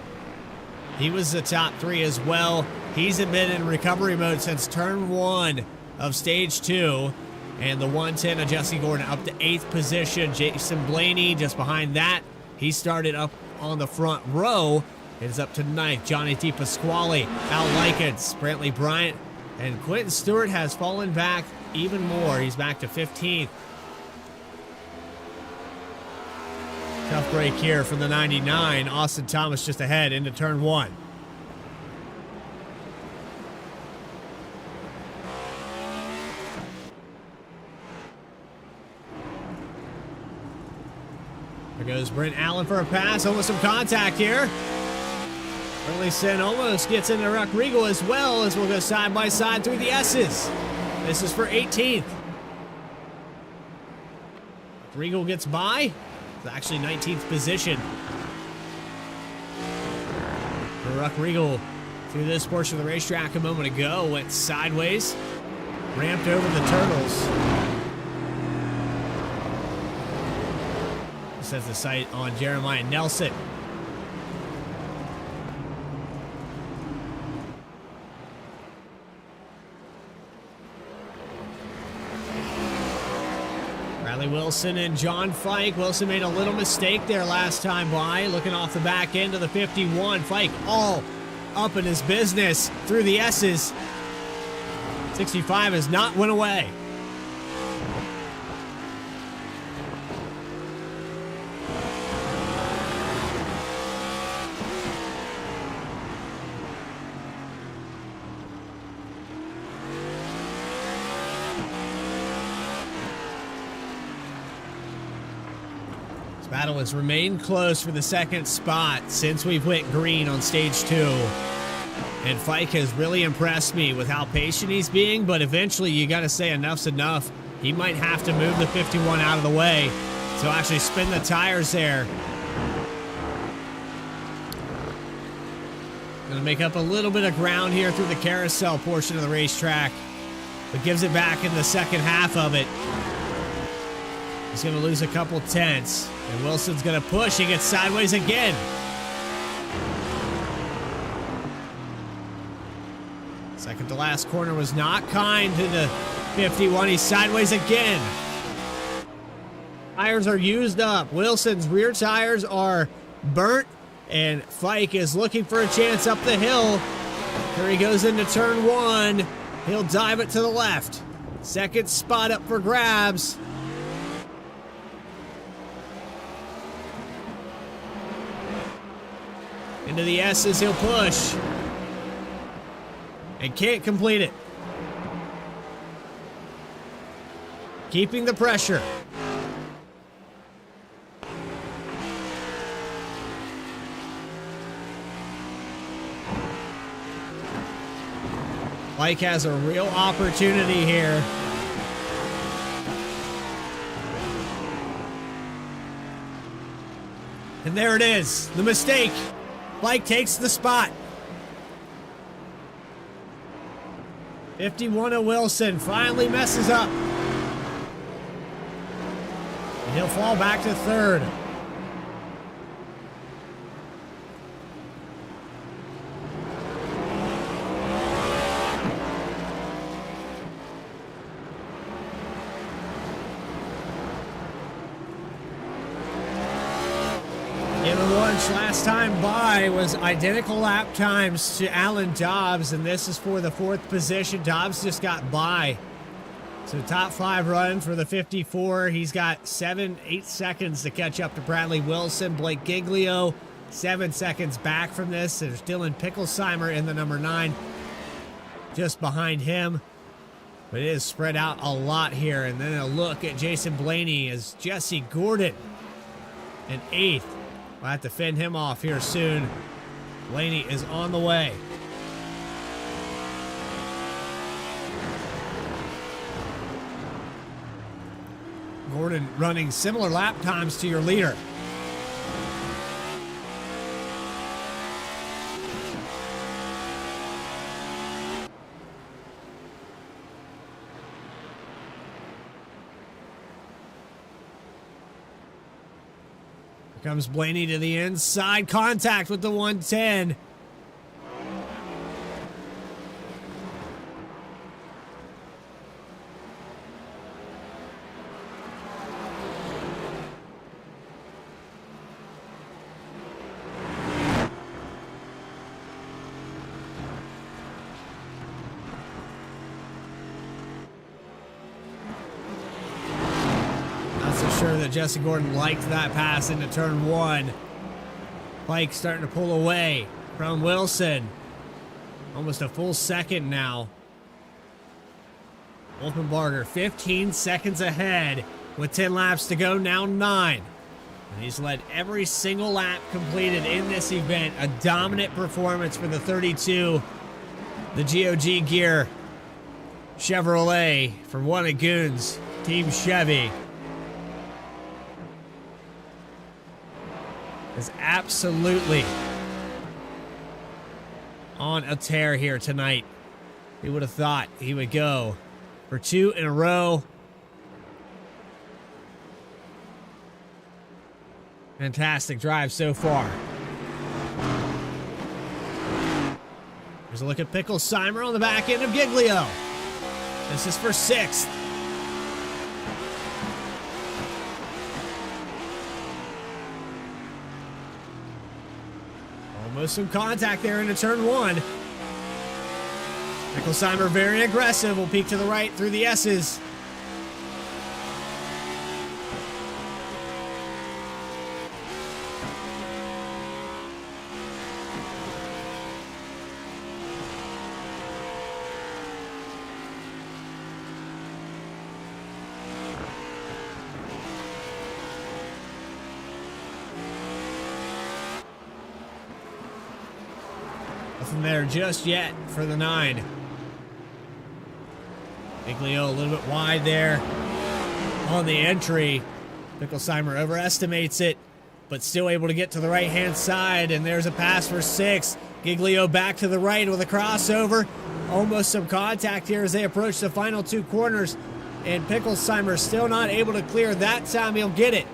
[SPEAKER 4] He was the top 3 as well. He's been in recovery mode since turn 1 of stage 2. And the 110 of Jesse Gordon up to 8th position. Jason Blaney just behind that. He started up on the front row. It is up to 9th. Johnny T. Pasquale, Al Likens, Brantley Bryant, and Quentin Stewart has fallen back even more. He's back to 15th. Tough break here from the 99. Austin Thomas just ahead into turn 1. There goes Brent Allen for a pass. Almost some contact here. Burleson almost gets into Ruck Regal as well, as we'll go side by side through the S's. This is for 18th. Regal gets by. It's actually 19th position. For Ruck Regal through this portion of the racetrack a moment ago. Went sideways. Ramped over the turtles. Sets the sight on Jeremiah Nelson. Riley Wilson and John Fike. Wilson made a little mistake there last time by, looking off the back end of the 51. Fike all up in his business through the S's. 65 has not went away. Battle has remained close for the second spot since we've went green on stage 2. And Fike has really impressed me with how patient he's being, but eventually you got to say enough's enough. He might have to move the 51 out of the way to actually spin the tires there. Going to make up a little bit of ground here through the carousel portion of the racetrack, but gives it back in the second half of it. He's going to lose a couple tenths. And Wilson's going to push. He gets sideways again. Second to last corner was not kind to the 51. He's sideways again. Tires are used up. Wilson's rear tires are burnt. And Fike is looking for a chance up the hill. Here he goes into turn 1. He'll dive it to the left. Second spot up for grabs. Into the S's, he'll push. And can't complete it. Keeping the pressure. Mike has a real opportunity here. And there it is, the mistake. Mike takes the spot. 51 of Wilson finally messes up. And he'll fall back to third. Last time by was identical lap times to Alan Dobbs, and this is for the 4th position. Dobbs just got by. So top 5 run for the 54. He's got 7-8 seconds to catch up to Bradley Wilson. Blake Giglio, 7 seconds back from this. There's Dylan Picklesheimer in the number 9 just behind him. But it is spread out a lot here. And then a look at Jason Blaney as Jesse Gordon in 8th. We'll have to fend him off here soon. Blaney is on the way. Gordon running similar lap times to your leader. Comes Blaney to the inside. Contact with the 110. That's for sure that Jesse Gordon liked that pass into turn 1. Pike starting to pull away from Wilson. Almost a full second now. Wolfenbarger 15 seconds ahead with 10 laps to go, now 9. And he's led every single lap completed in this event. A dominant performance for the 32. The GOG Gear Chevrolet from one of Goons, Team Chevy. Is absolutely on a tear here tonight. He would have thought he would go for 2 in a row. Fantastic drive so far. Here's a look at Picklesheimer on the back end of Giglio. This is for 6th. Almost some contact there into turn 1. Picklesheimer very aggressive. Will peek to the right through the S's. Nothing there just yet for the 9. Giglio a little bit wide there on the entry. Picklesheimer overestimates it, but still able to get to the right-hand side, and there's a pass for 6. Giglio back to the right with a crossover. Almost some contact here as they approach the final 2 corners, and Picklesheimer still not able to clear. That time he'll get it.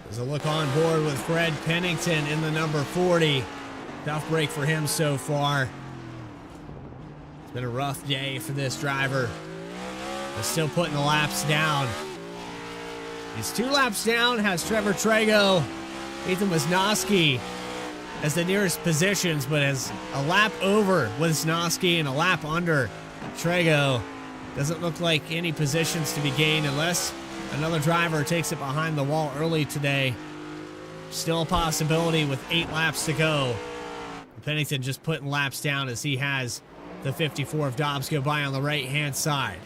[SPEAKER 4] There's a look on board with Fred Pennington in the number 40. Tough break for him so far. It's been a rough day for this driver. But still putting the laps down. He's 2 laps down, has Trevor Trago, Ethan Wisnowski as the nearest positions, but has a lap over Wisnowski and a lap under Trago. Doesn't look like any positions to be gained unless another driver takes it behind the wall early today. Still a possibility with 8 laps to go. Pennington just putting laps down as he has the 54 of Dobbs go by on the right-hand side.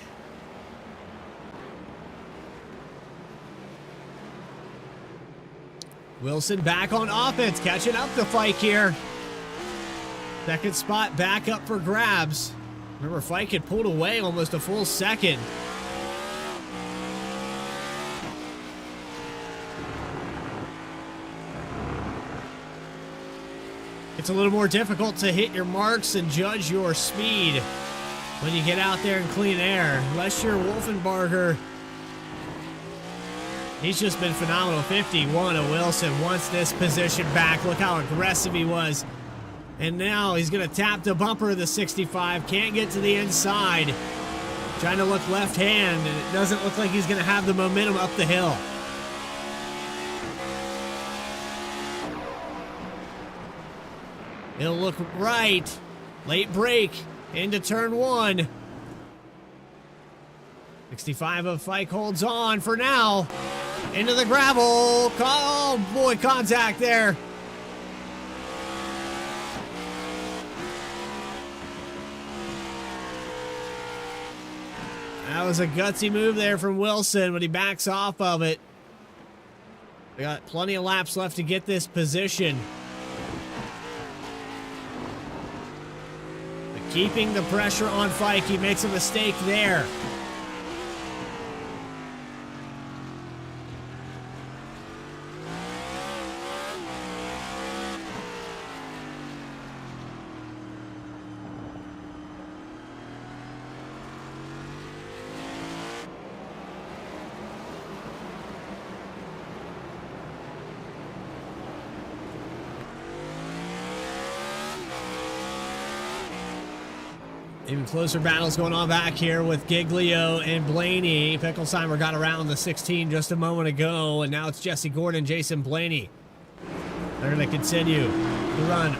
[SPEAKER 4] Wilson back on offense, catching up to Fike here. Second spot back up for grabs. Remember, Fike had pulled away almost a full second. It's a little more difficult to hit your marks and judge your speed when you get out there in clean air. Unless you're Wolfenbarger. He's just been phenomenal. 51 of Wilson wants this position back. Look how aggressive he was. And now he's going to tap the bumper of the 65. Can't get to the inside. Trying to look left hand, and it doesn't look like he's going to have the momentum up the hill. He'll look right. Late break into turn 1. 65 of Fike holds on for now. Into the gravel. Oh boy, contact there. That was a gutsy move there from Wilson, but he backs off of it. We got plenty of laps left to get this position. But keeping the pressure on Fike, he makes a mistake there. Even closer battles going on back here with Giglio and Blaney. Picklesheimer got around the 16 just a moment ago, and now it's Jesse Gordon, Jason Blaney. They're going to continue to run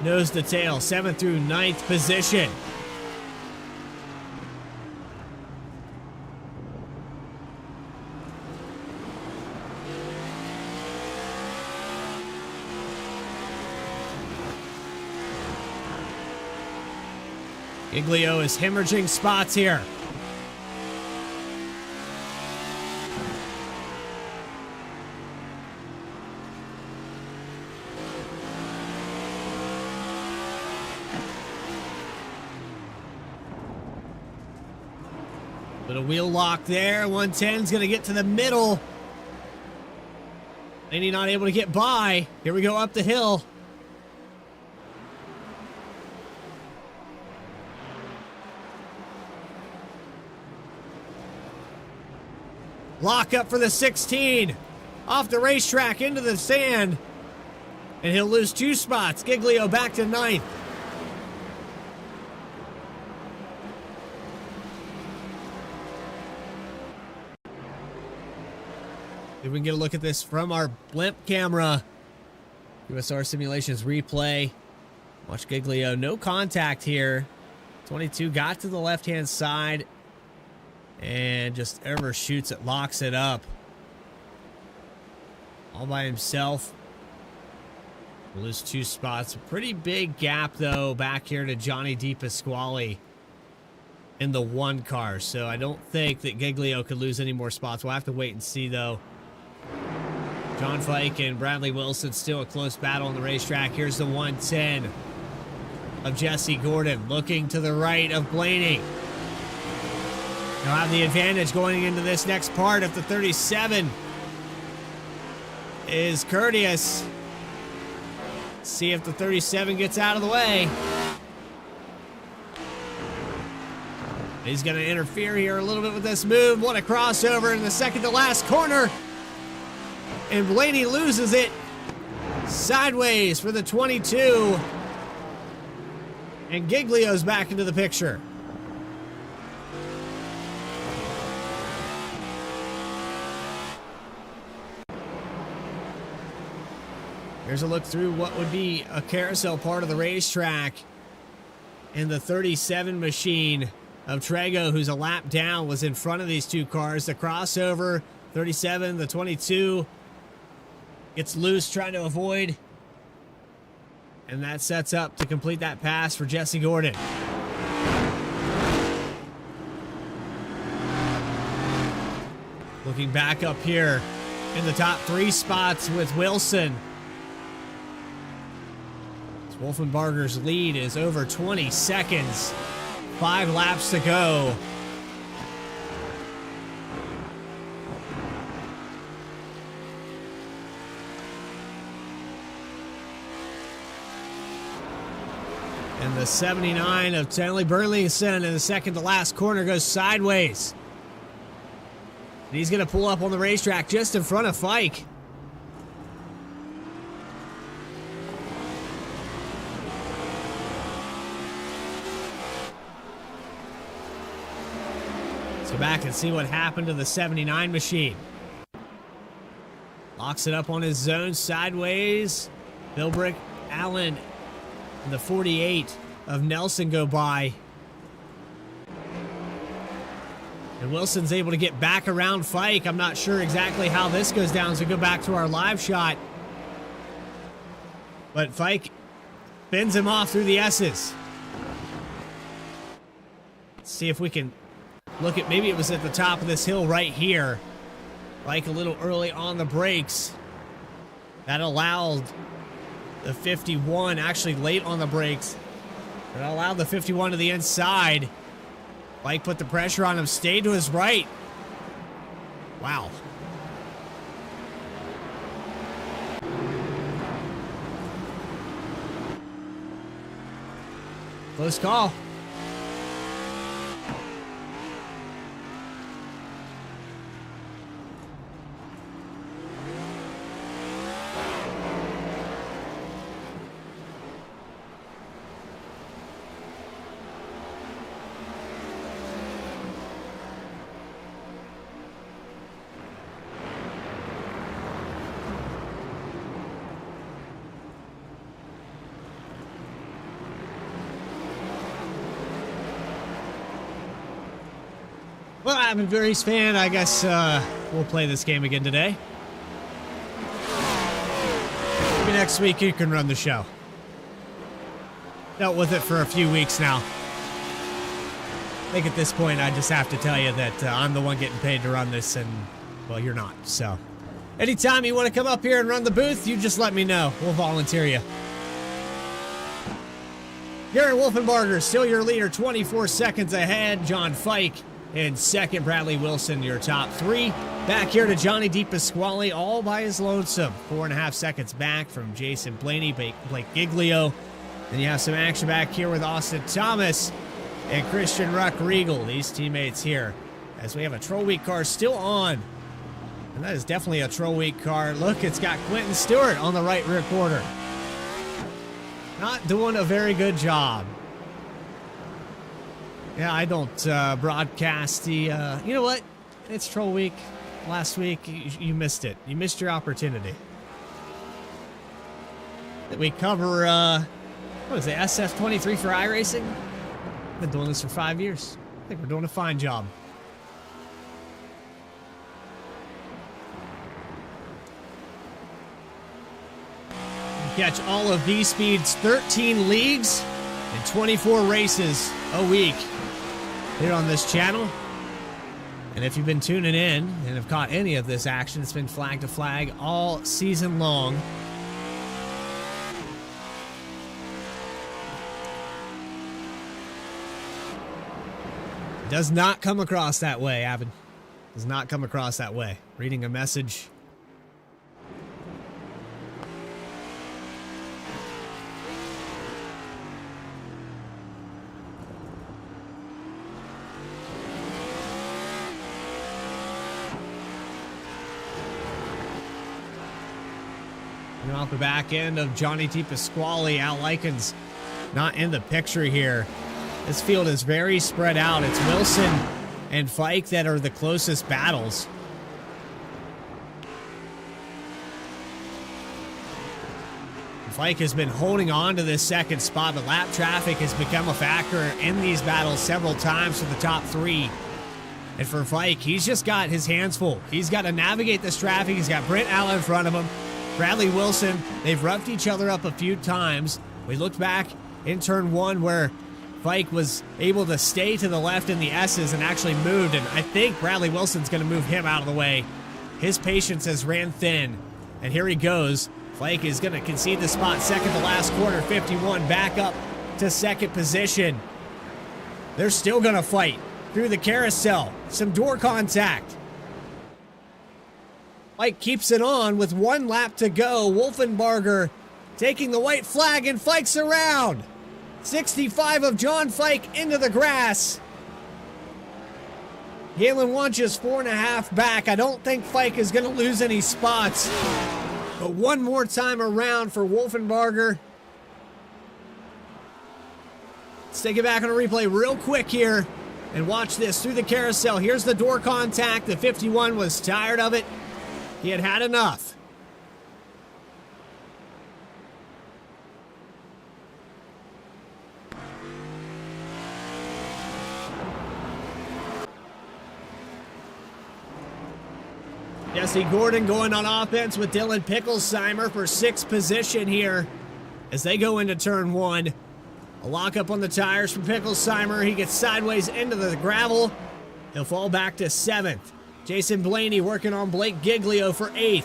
[SPEAKER 4] nose to tail, 7th through 9th position. Giglio is hemorrhaging spots here. Little wheel lock there. 110's going to get to the middle. Laney not able to get by. Here we go up the hill. Lock up for the 16. Off the racetrack into the sand. And he'll lose 2 spots. Giglio back to 9th. If we can get a look at this from our blimp camera. QSR Simulations replay. Watch Giglio. No contact here. 22 got to the left-hand side. And just overshoots it, locks it up. All by himself. We'll lose 2 spots. Pretty big gap, though, back here to Johnny DePasquale in the 1 car. So I don't think that Giglio could lose any more spots. We'll have to wait and see, though. John Fike and Bradley Wilson still a close battle on the racetrack. Here's the 110 of Jesse Gordon looking to the right of Blaney. He'll have the advantage going into this next part if the 37 is courteous. See if the 37 gets out of the way. He's going to interfere here a little bit with this move. What a crossover in the second to last corner. And Blaney loses it sideways for the 22. And Giglio's back into the picture. Here's a look through what would be a carousel part of the racetrack. And the 37 machine of Trego, who's a lap down, was in front of these 2 cars. The crossover, 37, the 22 gets loose trying to avoid. And that sets up to complete that pass for Jesse Gordon. Looking back up here in the top 3 spots with Wilson. Wolfenbarger's lead is over 20 seconds. 5 laps to go. And the 79 of Stanley Burlington in the second to last corner goes sideways. And he's going to pull up on the racetrack just in front of Fike. Let's go back and see what happened to the 79 machine. Locks it up on his zone sideways. Bilbrick, Allen, and the 48 of Nelson go by. And Wilson's able to get back around Fike. I'm not sure exactly how this goes down, so go back to our live shot. But Fike bends him off through the S's. Let's see if we can look at, maybe it was at the top of this hill right here. Fike a little early on the brakes. That allowed the 51, actually late on the brakes. That allowed the 51 to the inside. Fike put the pressure on him, stayed to his right. Wow. Close call. Well, I'm a Braves fan. I guess we'll play this game again today. Maybe next week you can run the show. Dealt with it for a few weeks now. I think at this point I just have to tell you that I'm the one getting paid to run this, and, well, you're not. So, anytime you want to come up here and run the booth, you just let me know. We'll volunteer you. Garrett Wolfenbarger, still your leader, 24 seconds ahead. John Fike in second. Bradley Wilson, your top three. Back here to Johnny DePasquale, all by his lonesome. 4.5 seconds back from Jason Blaney, Blake Giglio. Then you have some action back here with Austin Thomas and Christian Ruck-Regal, these teammates here. As we have a Troll Week car still on. And that is definitely a Troll Week car. Look, it's got Quentin Stewart on the right rear quarter. Not doing a very good job. Yeah, I don't broadcast the, you know what? It's Troll Week. Last week, you missed it. You missed your opportunity. We cover, what is it, SF23 for iRacing? Been doing this for 5 years. I think we're doing a fine job. Catch all of V-Speed's 13 leagues and 24 races a week here on this channel. And if you've been tuning in and have caught any of this action, it's been flag to flag all season long. Does not come across that way, Avid. Does not come across that way. Reading a message. And off the back end of Johnny DePasquale, Al Likens not in the picture here. This field is very spread out. It's Wilson and Fike that are the closest battles. Fike has been holding on to this second spot, but lap traffic has become a factor in these battles several times for the top three. And for Fike, he's just got his hands full. He's got to navigate this traffic. He's got Brent Allen in front of him. Bradley Wilson, they've roughed each other up a few times. We looked back in turn one where Fike was able to stay to the left in the S's and actually moved, and I think Bradley Wilson's going to move him out of the way. His patience has ran thin, and here he goes. Fike is going to concede the spot second to last corner, 51, back up to second position. They're still going to fight through the carousel. Some door contact. Fike keeps it on with 1 lap to go. Wolfenbarger taking the white flag, and Fike's around. 65 of John Fike into the grass. Galen Wunsch's 4.5 back. I don't think Fike is going to lose any spots. But one more time around for Wolfenbarger. Let's take it back on a replay real quick here and watch this through the carousel. Here's the door contact. The 51 was tired of it. He had had enough. Jesse Gordon going on offense with Dylan Picklesheimer for 6th position here as they go into turn one. A lockup on the tires for Picklesheimer. He gets sideways into the gravel. He'll fall back to 7th. Jason Blaney working on Blake Giglio for 8th.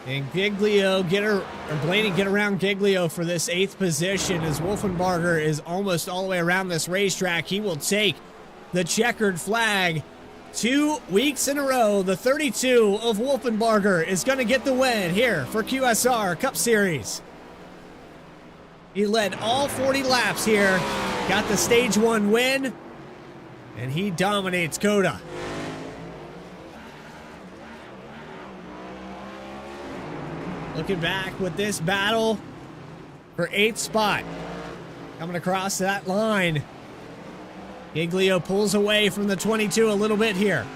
[SPEAKER 4] And Giglio Blaney get around Giglio for this 8th position as Wolfenbarger is almost all the way around this racetrack. He will take the checkered flag 2 weeks in a row. The 32 of Wolfenbarger is going to get the win here for QSR Cup Series. He led all 40 laps here, got the stage 1 win, and he dominates COTA. Looking back with this battle for 8th spot. Coming across that line. Giglio pulls away from the 22 a little bit here.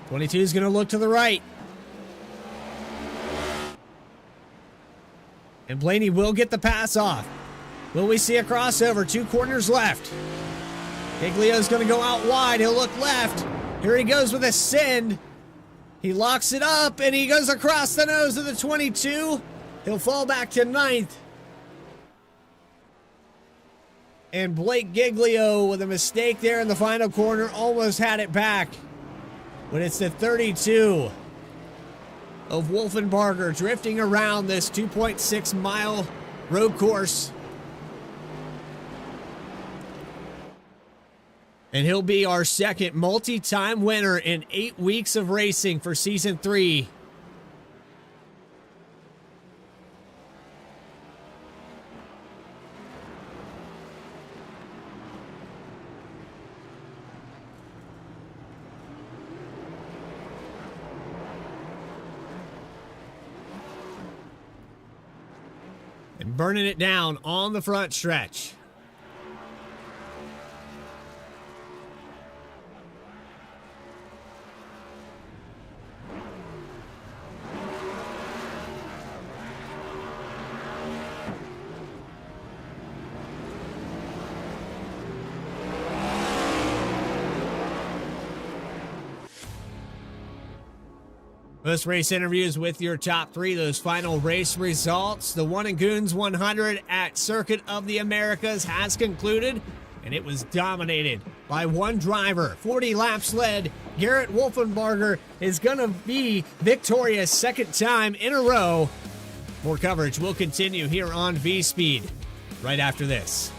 [SPEAKER 4] '22 is going to look to the right. And Blaney will get the pass off. Will we see a crossover? 2 corners left. Giglio's going to go out wide. He'll look left. Here he goes with a send. He locks it up, and he goes across the nose of the 22. He'll fall back to 9th. And Blake Giglio, with a mistake there in the final corner, almost had it back. But it's the 32 of Wolfenbarger drifting around this 2.6 mile road course. And he'll be our second multi-time winner in 8 weeks of racing for season 3. And burning it down on the front stretch. Post-race interviews with your top 3, those final race results. The one in Goons 100 at Circuit of the Americas has concluded, and it was dominated by one driver. 40 laps led. Garrett Wolfenbarger is going to be victorious second time in a row. More coverage will continue here on V-Speed right after this.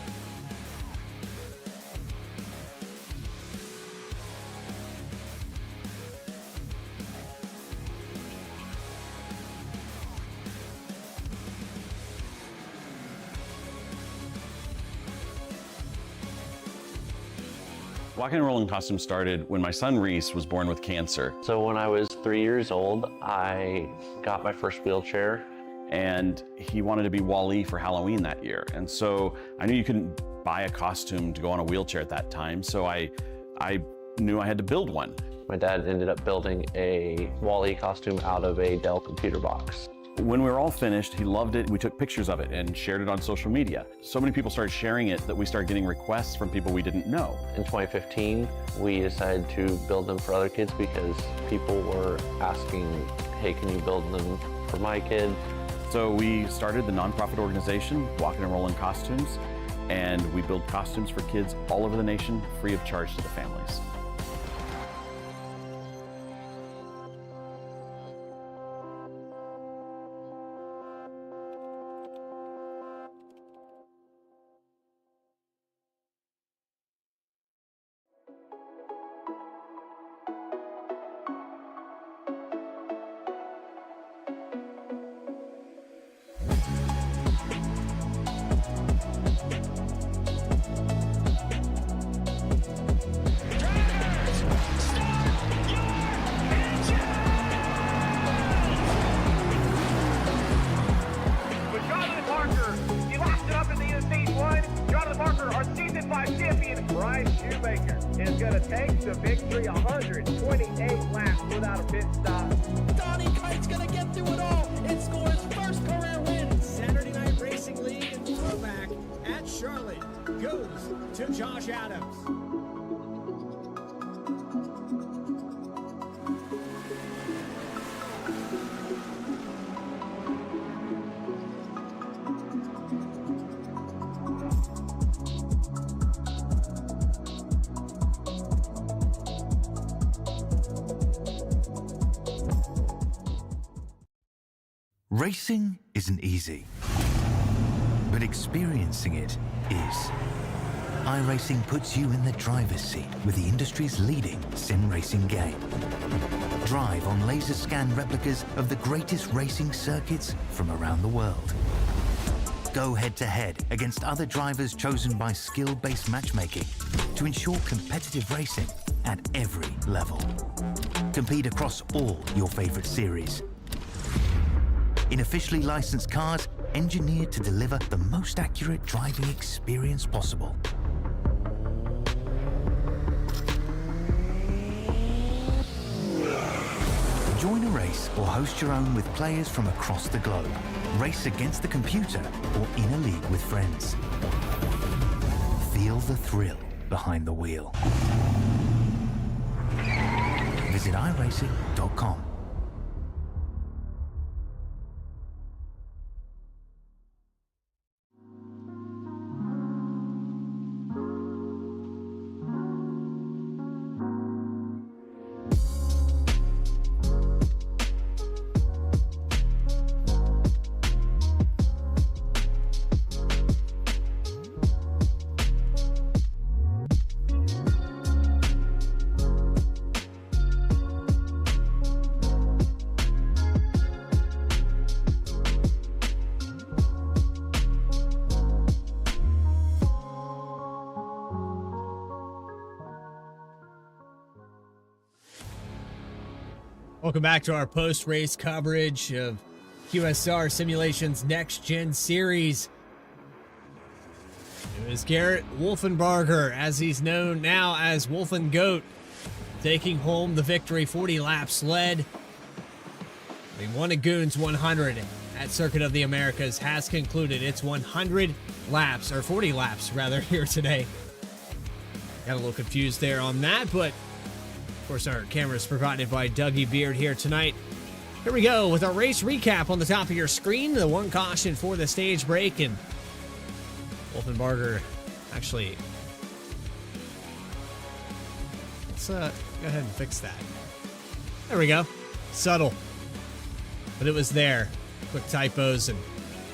[SPEAKER 1] Walking and rolling costumes started when my son Reese was born with cancer.
[SPEAKER 2] So when I was 3 years old, I got my first wheelchair.
[SPEAKER 1] And he wanted to be Wall-E for Halloween that year. And so I knew you couldn't buy a costume to go on a wheelchair at that time. So I knew I had to build one.
[SPEAKER 2] My dad ended up building a Wall-E costume out of a Dell computer box.
[SPEAKER 1] When we were all finished, he loved it. We took pictures of it and shared it on social media. So many people started sharing it that we started getting requests from people we didn't know.
[SPEAKER 2] In 2015, we decided to build them for other kids because people were asking, hey, can you build them for my kid?
[SPEAKER 1] So we started the nonprofit organization, Walking and Rolling Costumes, and we build costumes for kids all over the nation, free of charge to the families.
[SPEAKER 3] Is going to take the victory 128 laps without a pit stop.
[SPEAKER 5] Donnie Kite's going to get through it all and score his first career win.
[SPEAKER 4] Saturday Night Racing League and throwback at Charlotte goes to Josh Adams.
[SPEAKER 6] Racing isn't easy, but experiencing it is. iRacing puts you in the driver's seat with the industry's leading sim racing game. Drive on laser scan replicas of the greatest racing circuits from around the world. Go head-to-head against other drivers chosen by skill-based matchmaking to ensure competitive racing at every level. Compete across all your favorite series. In officially licensed cars, engineered to deliver the most accurate driving experience possible. Join a race or host your own with players from across the globe. Race against the computer or in a league with friends. Feel the thrill behind the wheel. Visit iRacing.com.
[SPEAKER 4] Welcome back to our post-race coverage of QSR Simulations Next Gen Series. It was Garrett Wolfenbarger, as he's known now as Wolfen Goat, taking home the victory. 40 laps led. He won a GOONS 100 at Circuit of the Americas, has concluded its 100 laps, or 40 laps rather, here today. Got a little confused there on that, but of course, our camera is provided by Dougie Beard here tonight. Here we go with our race recap on the top of your screen. The one caution for the stage break, and Wolfenbarger actually. Let's go ahead and fix that. There we go. Subtle, but it was there. Quick typos, and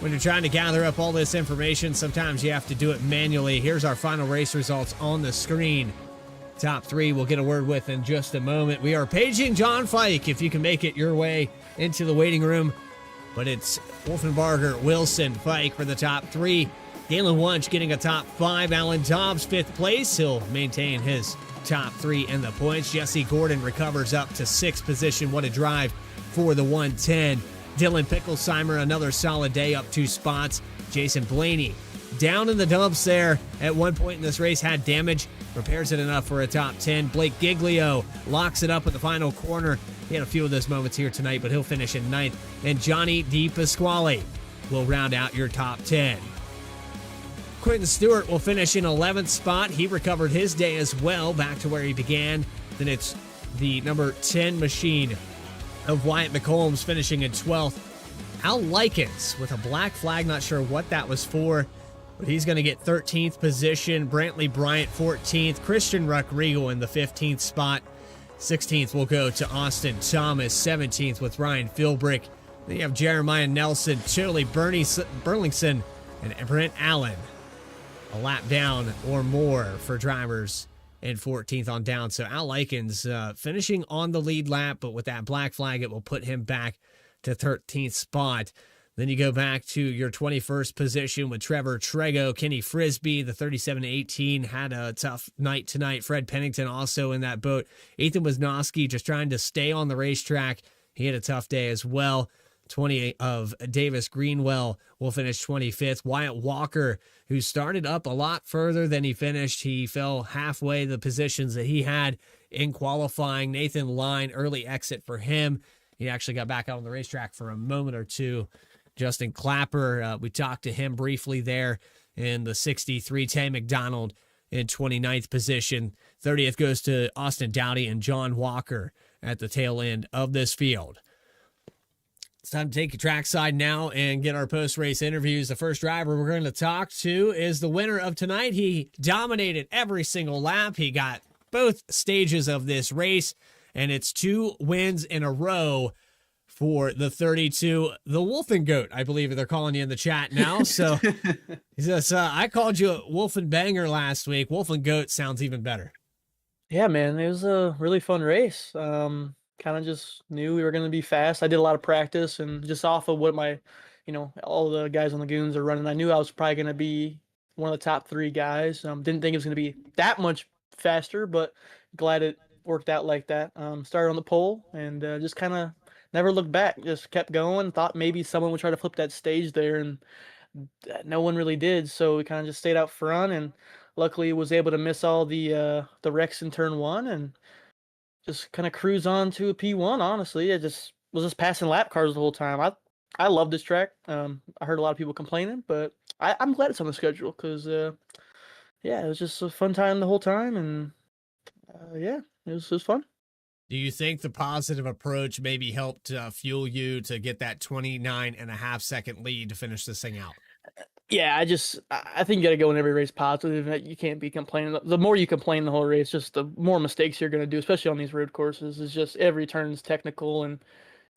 [SPEAKER 4] when you're trying to gather up all this information, sometimes you have to do it manually. Here's our final race results on the screen. Top three we'll get a word with in just a moment. We are paging John Fike if you can make it your way into the waiting room. But it's Wolfenbarger, Wilson, Fike for the top three. Galen Wunsch getting a top five. Alan Dobbs, fifth place. He'll maintain his top three in the points. Jesse Gordon recovers up to sixth position. What a drive for the 110. Dylan Picklesheimer, another solid day, up 2 spots. Jason Blaney down in the dumps there at one point in this race, had damage, repairs it enough for a top 10. Blake Giglio locks it up at the final corner. He had a few of those moments here tonight, but he'll finish in 9th. And Johnny DePasquale will round out your top 10. Quentin Stewart will finish in 11th spot. He recovered his day as well, back to where he began. Then it's the number 10 machine of Wyatt McCombs finishing in 12th. Al Likens with a black flag, not sure what that was for, but he's going to get 13th position. Brantley Bryant, 14th. Christian Rodrigo in the 15th spot. 16th will go to Austin Thomas. 17th with Ryan Philbrick. Then you have Jeremiah Nelson, Charlie Burlington, and Brent Allen. A lap down or more for drivers in 14th on down. So Al Likens finishing on the lead lap, but with that black flag, it will put him back to 13th spot. Then you go back to your 21st position with Trevor Trego. Kenny Frisbee, the 37-18, had a tough night tonight. Fred Pennington also in that boat. Ethan Wisnowski just trying to stay on the racetrack. He had a tough day as well. 28 of Davis Greenwell will finish 25th. Wyatt Walker, who started up a lot further than he finished. He fell halfway the positions that he had in qualifying. Nathan Line, early exit for him. He actually got back out on the racetrack for a moment or two. Justin Clapper, we talked to him briefly there in the 63. Tay McDonald in 29th position. 30th goes to Austin Dowdy and John Walker at the tail end of this field. It's time to take a trackside now and get our post-race interviews. The first driver we're going to talk to is the winner of tonight. He dominated every single lap. He got both stages of this race, and it's 2 wins in a row for the 32, the Wolfen Goat, I believe they're calling you in the chat now. So he says, I called you a Wolfen Banger last week. Wolfen Goat sounds even better.
[SPEAKER 8] Yeah, man, it was a really fun race. Kind of just knew we were going to be fast. I did a lot of practice, and just off of what my, all the guys on the Goons are running, I knew I was probably going to be one of the top 3 guys. Didn't think it was going to be that much faster, but glad it worked out like that. Started on the pole and just kind of never looked back. Just kept going. Thought maybe someone would try to flip that stage there, and no one really did. So we kind of just stayed out front, and luckily was able to miss all the wrecks in turn one and just kind of cruise on to a P1. Honestly, I just was just passing lap cars the whole time. I love this track. I heard a lot of people complaining, but I'm glad it's on the schedule because yeah, it was just a fun time the whole time, and yeah, it was fun.
[SPEAKER 4] Do you think the positive approach maybe helped fuel you to get that 29.5-second lead to finish this thing out?
[SPEAKER 8] Yeah, I think you got to go in every race positive. You can't be complaining. The more you complain the whole race, just the more mistakes you're going to do, especially on these road courses. It's just every turn is technical, and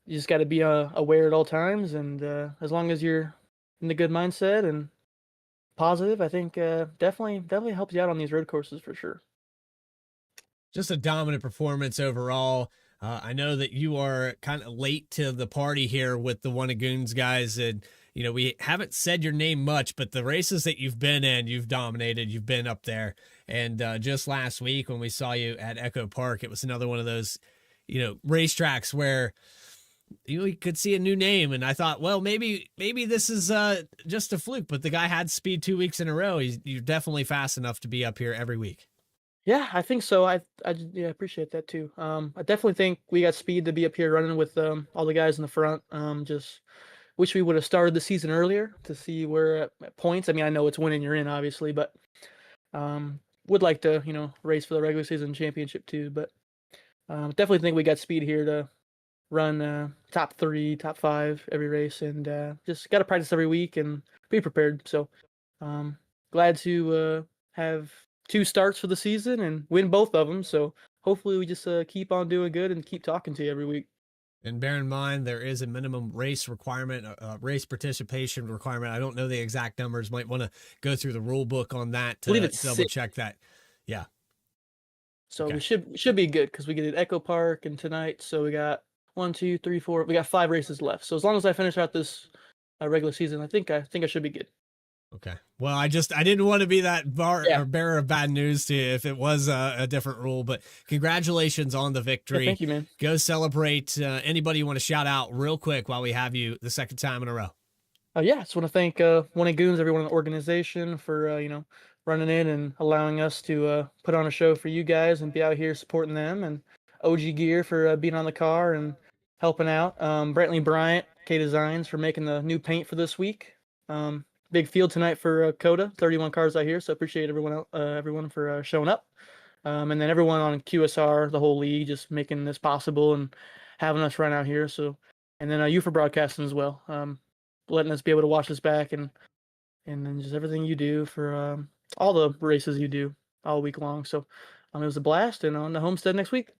[SPEAKER 8] you just got to be aware at all times. And as long as you're in the good mindset and positive, I think definitely helps you out on these road courses for sure.
[SPEAKER 4] Just a dominant performance overall. I know that you are kind of late to the party here with the One of Goons guys, and you know we haven't said your name much, but the races that you've been in, you've dominated. You've been up there, and just last week when we saw you at Echo Park, it was another one of those, you know, racetracks where you could see a new name, and I thought, well, maybe this is just a fluke, but the guy had speed 2 weeks in a row. You're definitely fast enough to be up here every week.
[SPEAKER 8] Yeah, I think so. Yeah, appreciate that too. I definitely think we got speed to be up here running with all the guys in the front. Just wish we would have started the season earlier to see where at points. I mean, I know it's winning you're in, obviously, but would like to, you know, race for the regular season championship too. But definitely think we got speed here to run top 3, top 5 every race, and just got to practice every week and be prepared. So glad to have 2 starts for the season and win both of them. So hopefully we just keep on doing good and keep talking to you every week.
[SPEAKER 4] And bear in mind, there is a minimum race requirement, race participation requirement. I don't know the exact numbers. Might want to go through the rule book on that to double
[SPEAKER 8] 6.
[SPEAKER 4] check that. Yeah.
[SPEAKER 8] So
[SPEAKER 4] Okay.
[SPEAKER 8] we should be good because we get at Echo Park and tonight. So we got 1, 2, 3, 4. We got 5 races left. So as long as I finish out this regular season, I think I should be good.
[SPEAKER 4] Okay. Well, I didn't want to be that or bearer of bad news to you if it was a different rule, but congratulations on the victory.
[SPEAKER 8] Yeah, thank you, man.
[SPEAKER 4] Go celebrate. Anybody you want to shout out real quick while we have you the second time in a row?
[SPEAKER 8] Yeah, I just want to thank One of Goons, everyone in the organization for, you know, running in and allowing us to put on a show for you guys and be out here supporting them, and OG Gear for being on the car and helping out. Brantley Bryant, K Designs for making the new paint for this week. Big field tonight for COTA, 31 cars out here, so appreciate everyone for showing up. And then everyone on QSR, the whole league, just making this possible and having us run out here. So, and then you for broadcasting as well, letting us be able to watch this back, and then just everything you do for all the races you do all week long. So it was a blast, and on the Homestead next week.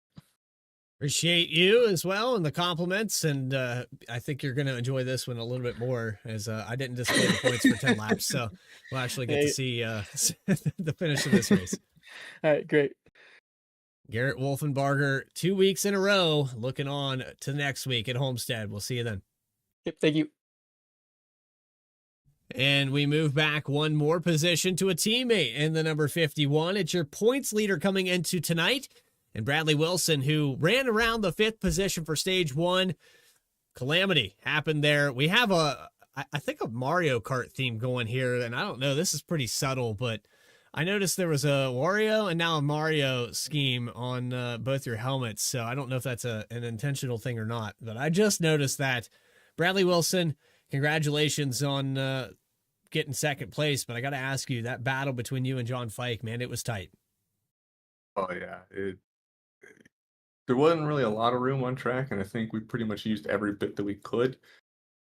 [SPEAKER 4] Appreciate you as well and the compliments, and I think you're going to enjoy this one a little bit more, as I didn't display the points for 10 laps, so we'll actually get to see the finish of this race.
[SPEAKER 8] All right, great.
[SPEAKER 4] Garrett Wolfenbarger, 2 weeks in a row, looking on to next week at Homestead. We'll see you then.
[SPEAKER 8] Yep, thank you.
[SPEAKER 4] And we move back one more position to a teammate in the number 51. It's your points leader coming into tonight, and Bradley Wilson, who ran around the 5th position for stage 1. Calamity happened there. We have I think a Mario Kart theme going here, and I don't know, this is pretty subtle, but I noticed there was a Wario and now a Mario scheme on both your helmets, so I don't know if that's an intentional thing or not, but I just noticed that. Bradley Wilson, congratulations on getting 2nd place, but I got to ask you, that battle between you and John Fike, man, it was tight.
[SPEAKER 9] Oh yeah, there wasn't really a lot of room on track, and I think we pretty much used every bit that we could.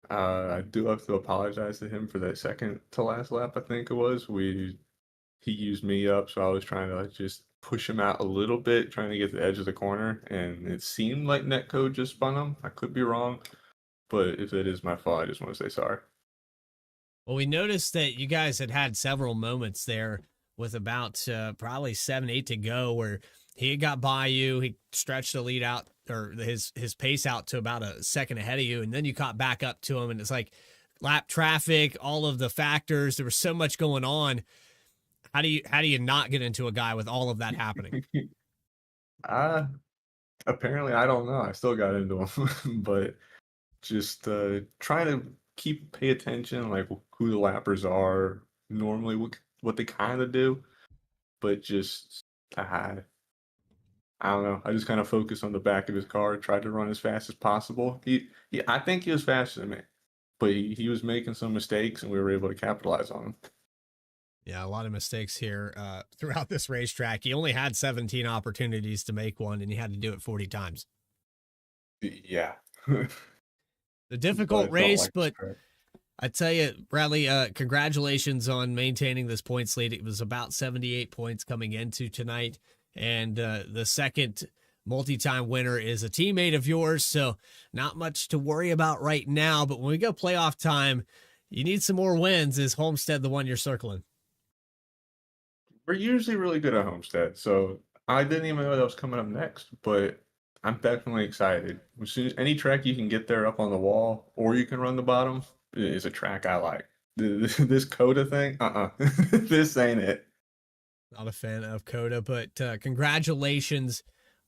[SPEAKER 9] I do have to apologize to him for that second to last lap, I think it was. He used me up, so I was trying to just push him out a little bit, trying to get to the edge of the corner, and it seemed like netcode just spun him. I could be wrong, but if it is my fault, I just want to say sorry.
[SPEAKER 4] Well, we noticed that you guys had several moments there with about probably 7, 8 to go where he got by you, he stretched the lead out, or his pace out to about a second ahead of you, and then you caught back up to him, and it's like lap traffic, all of the factors, there was so much going on. How do you not get into a guy with all of that happening?
[SPEAKER 9] Apparently, I don't know. I still got into them, but just trying to pay attention, like who the lappers are, normally what they kind of do, but just I don't know. I just kind of focused on the back of his car, tried to run as fast as possible. I think he was faster than me, but he was making some mistakes, and we were able to capitalize on them.
[SPEAKER 4] Yeah, a lot of mistakes here throughout this racetrack. He only had 17 opportunities to make one, and he had to do it 40 times.
[SPEAKER 9] Yeah.
[SPEAKER 4] The difficult race, but
[SPEAKER 9] track.
[SPEAKER 4] I tell you, Bradley, congratulations on maintaining this points lead. It was about 78 points coming into tonight, and the second multi-time winner is a teammate of yours, so not much to worry about right now, but when we go playoff time, you need some more wins. Is Homestead the one you're circling?
[SPEAKER 9] We're usually really good at Homestead, so I didn't even know that was coming up next, but I'm definitely excited. As soon as any track you can get there up on the wall, or you can run the bottom, is a track I like. This COTA thing, this ain't it.
[SPEAKER 4] Not a fan of COTA, but congratulations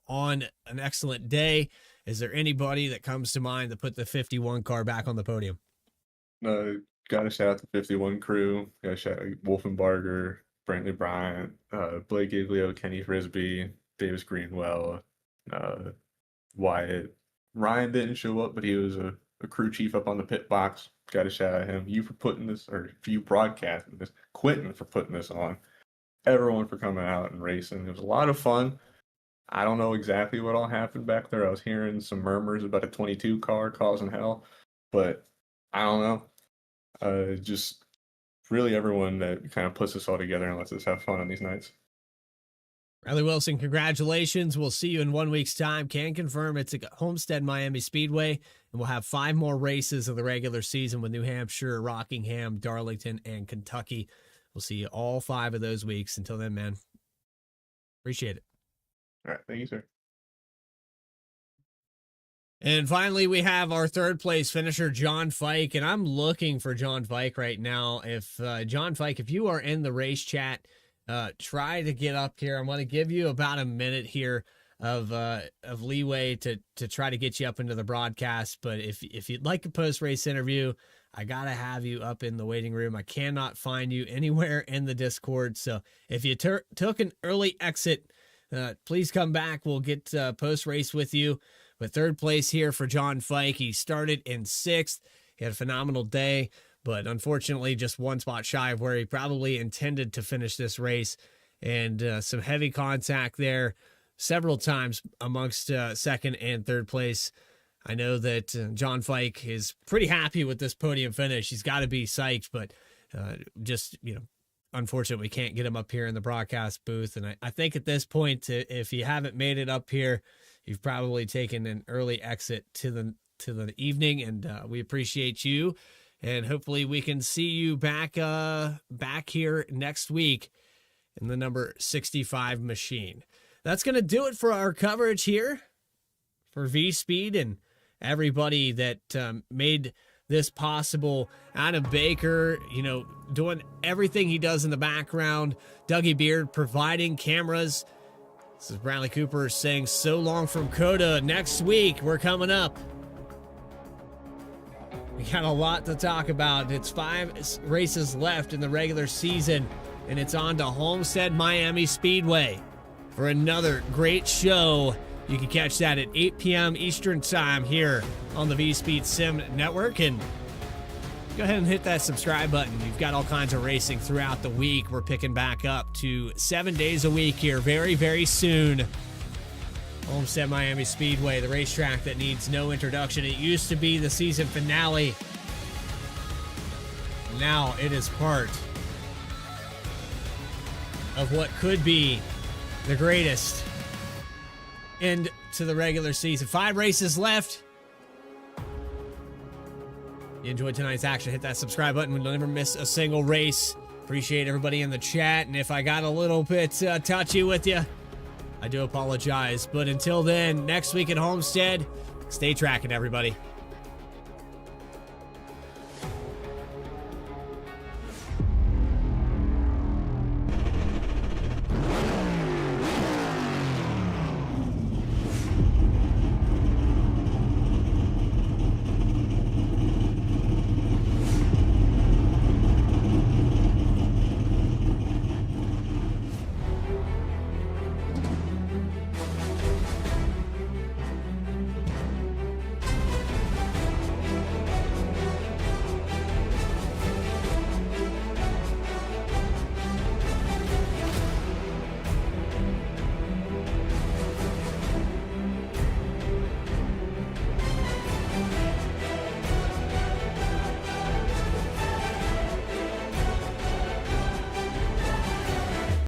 [SPEAKER 4] on an excellent day. Is there anybody that comes to mind that put the 51 car back on the podium?
[SPEAKER 9] Got to shout out the 51 crew. Got to shout out Wolfenbarger, Brantley Bryant, Blake Giglio, Kenny Frisbee, Davis Greenwell, Wyatt. Ryan didn't show up, but he was a crew chief up on the pit box. Got to shout out him. You for putting this, or for you broadcasting this. Quentin for putting this on. Everyone for coming out and racing. It was a lot of fun. I don't know exactly what all happened back there. I was hearing some murmurs about a 22 car causing hell, but I don't know. Just really everyone that kind of puts this all together and lets us have fun on these nights.
[SPEAKER 4] Riley Wilson, congratulations. We'll see you in 1 week's time. Can confirm it's at Homestead Miami Speedway, and we'll have 5 more races of the regular season with New Hampshire, Rockingham, Darlington, and Kentucky. We'll see you all 5 of those weeks. Until then, man, appreciate it.
[SPEAKER 9] All right. Thank you, sir.
[SPEAKER 4] And finally, we have our third place finisher, John Fike, and I'm looking for John Fike right now. If John Fike, if you are in the race chat, try to get up here. I'm going to give you about a minute here of leeway to try to get you up into the broadcast. But if you'd like a post-race interview, I got to have you up in the waiting room. I cannot find you anywhere in the Discord. So if you took an early exit, please come back. We'll get post-race with you. But third place here for John Fike. He started in 6th. He had a phenomenal day, but unfortunately just one spot shy of where he probably intended to finish this race. And some heavy contact there several times amongst second and third place. I know that John Fike is pretty happy with this podium finish. He's got to be psyched, but just, unfortunately, we can't get him up here in the broadcast booth. And I think at this point, if you haven't made it up here, you've probably taken an early exit to the evening, and we appreciate you. And hopefully we can see you back here next week in the number 65 machine. That's going to do it for our coverage here for V-Speed and everybody that made this possible. Adam Baker, doing everything he does in the background. Dougie Beard providing cameras. This is Bradley Cooper saying so long from COTA. Next week, we're coming up. We got a lot to talk about. It's 5 races left in the regular season, and it's on to Homestead Miami Speedway for another great show. You can catch that at 8 p.m. Eastern Time here on the V-Speed Sim Network. And go ahead and hit that subscribe button. We've got all kinds of racing throughout the week. We're picking back up to 7 days a week here very, very soon. Homestead Miami Speedway, the racetrack that needs no introduction. It used to be the season finale. Now it is part of what could be the greatest end to the regular season. 5 races left. You enjoyed tonight's action, hit that subscribe button. We'll never miss a single race. Appreciate everybody in the chat. And if I got a little bit touchy with you, I do apologize. But until then, next week at Homestead, stay tracking, everybody.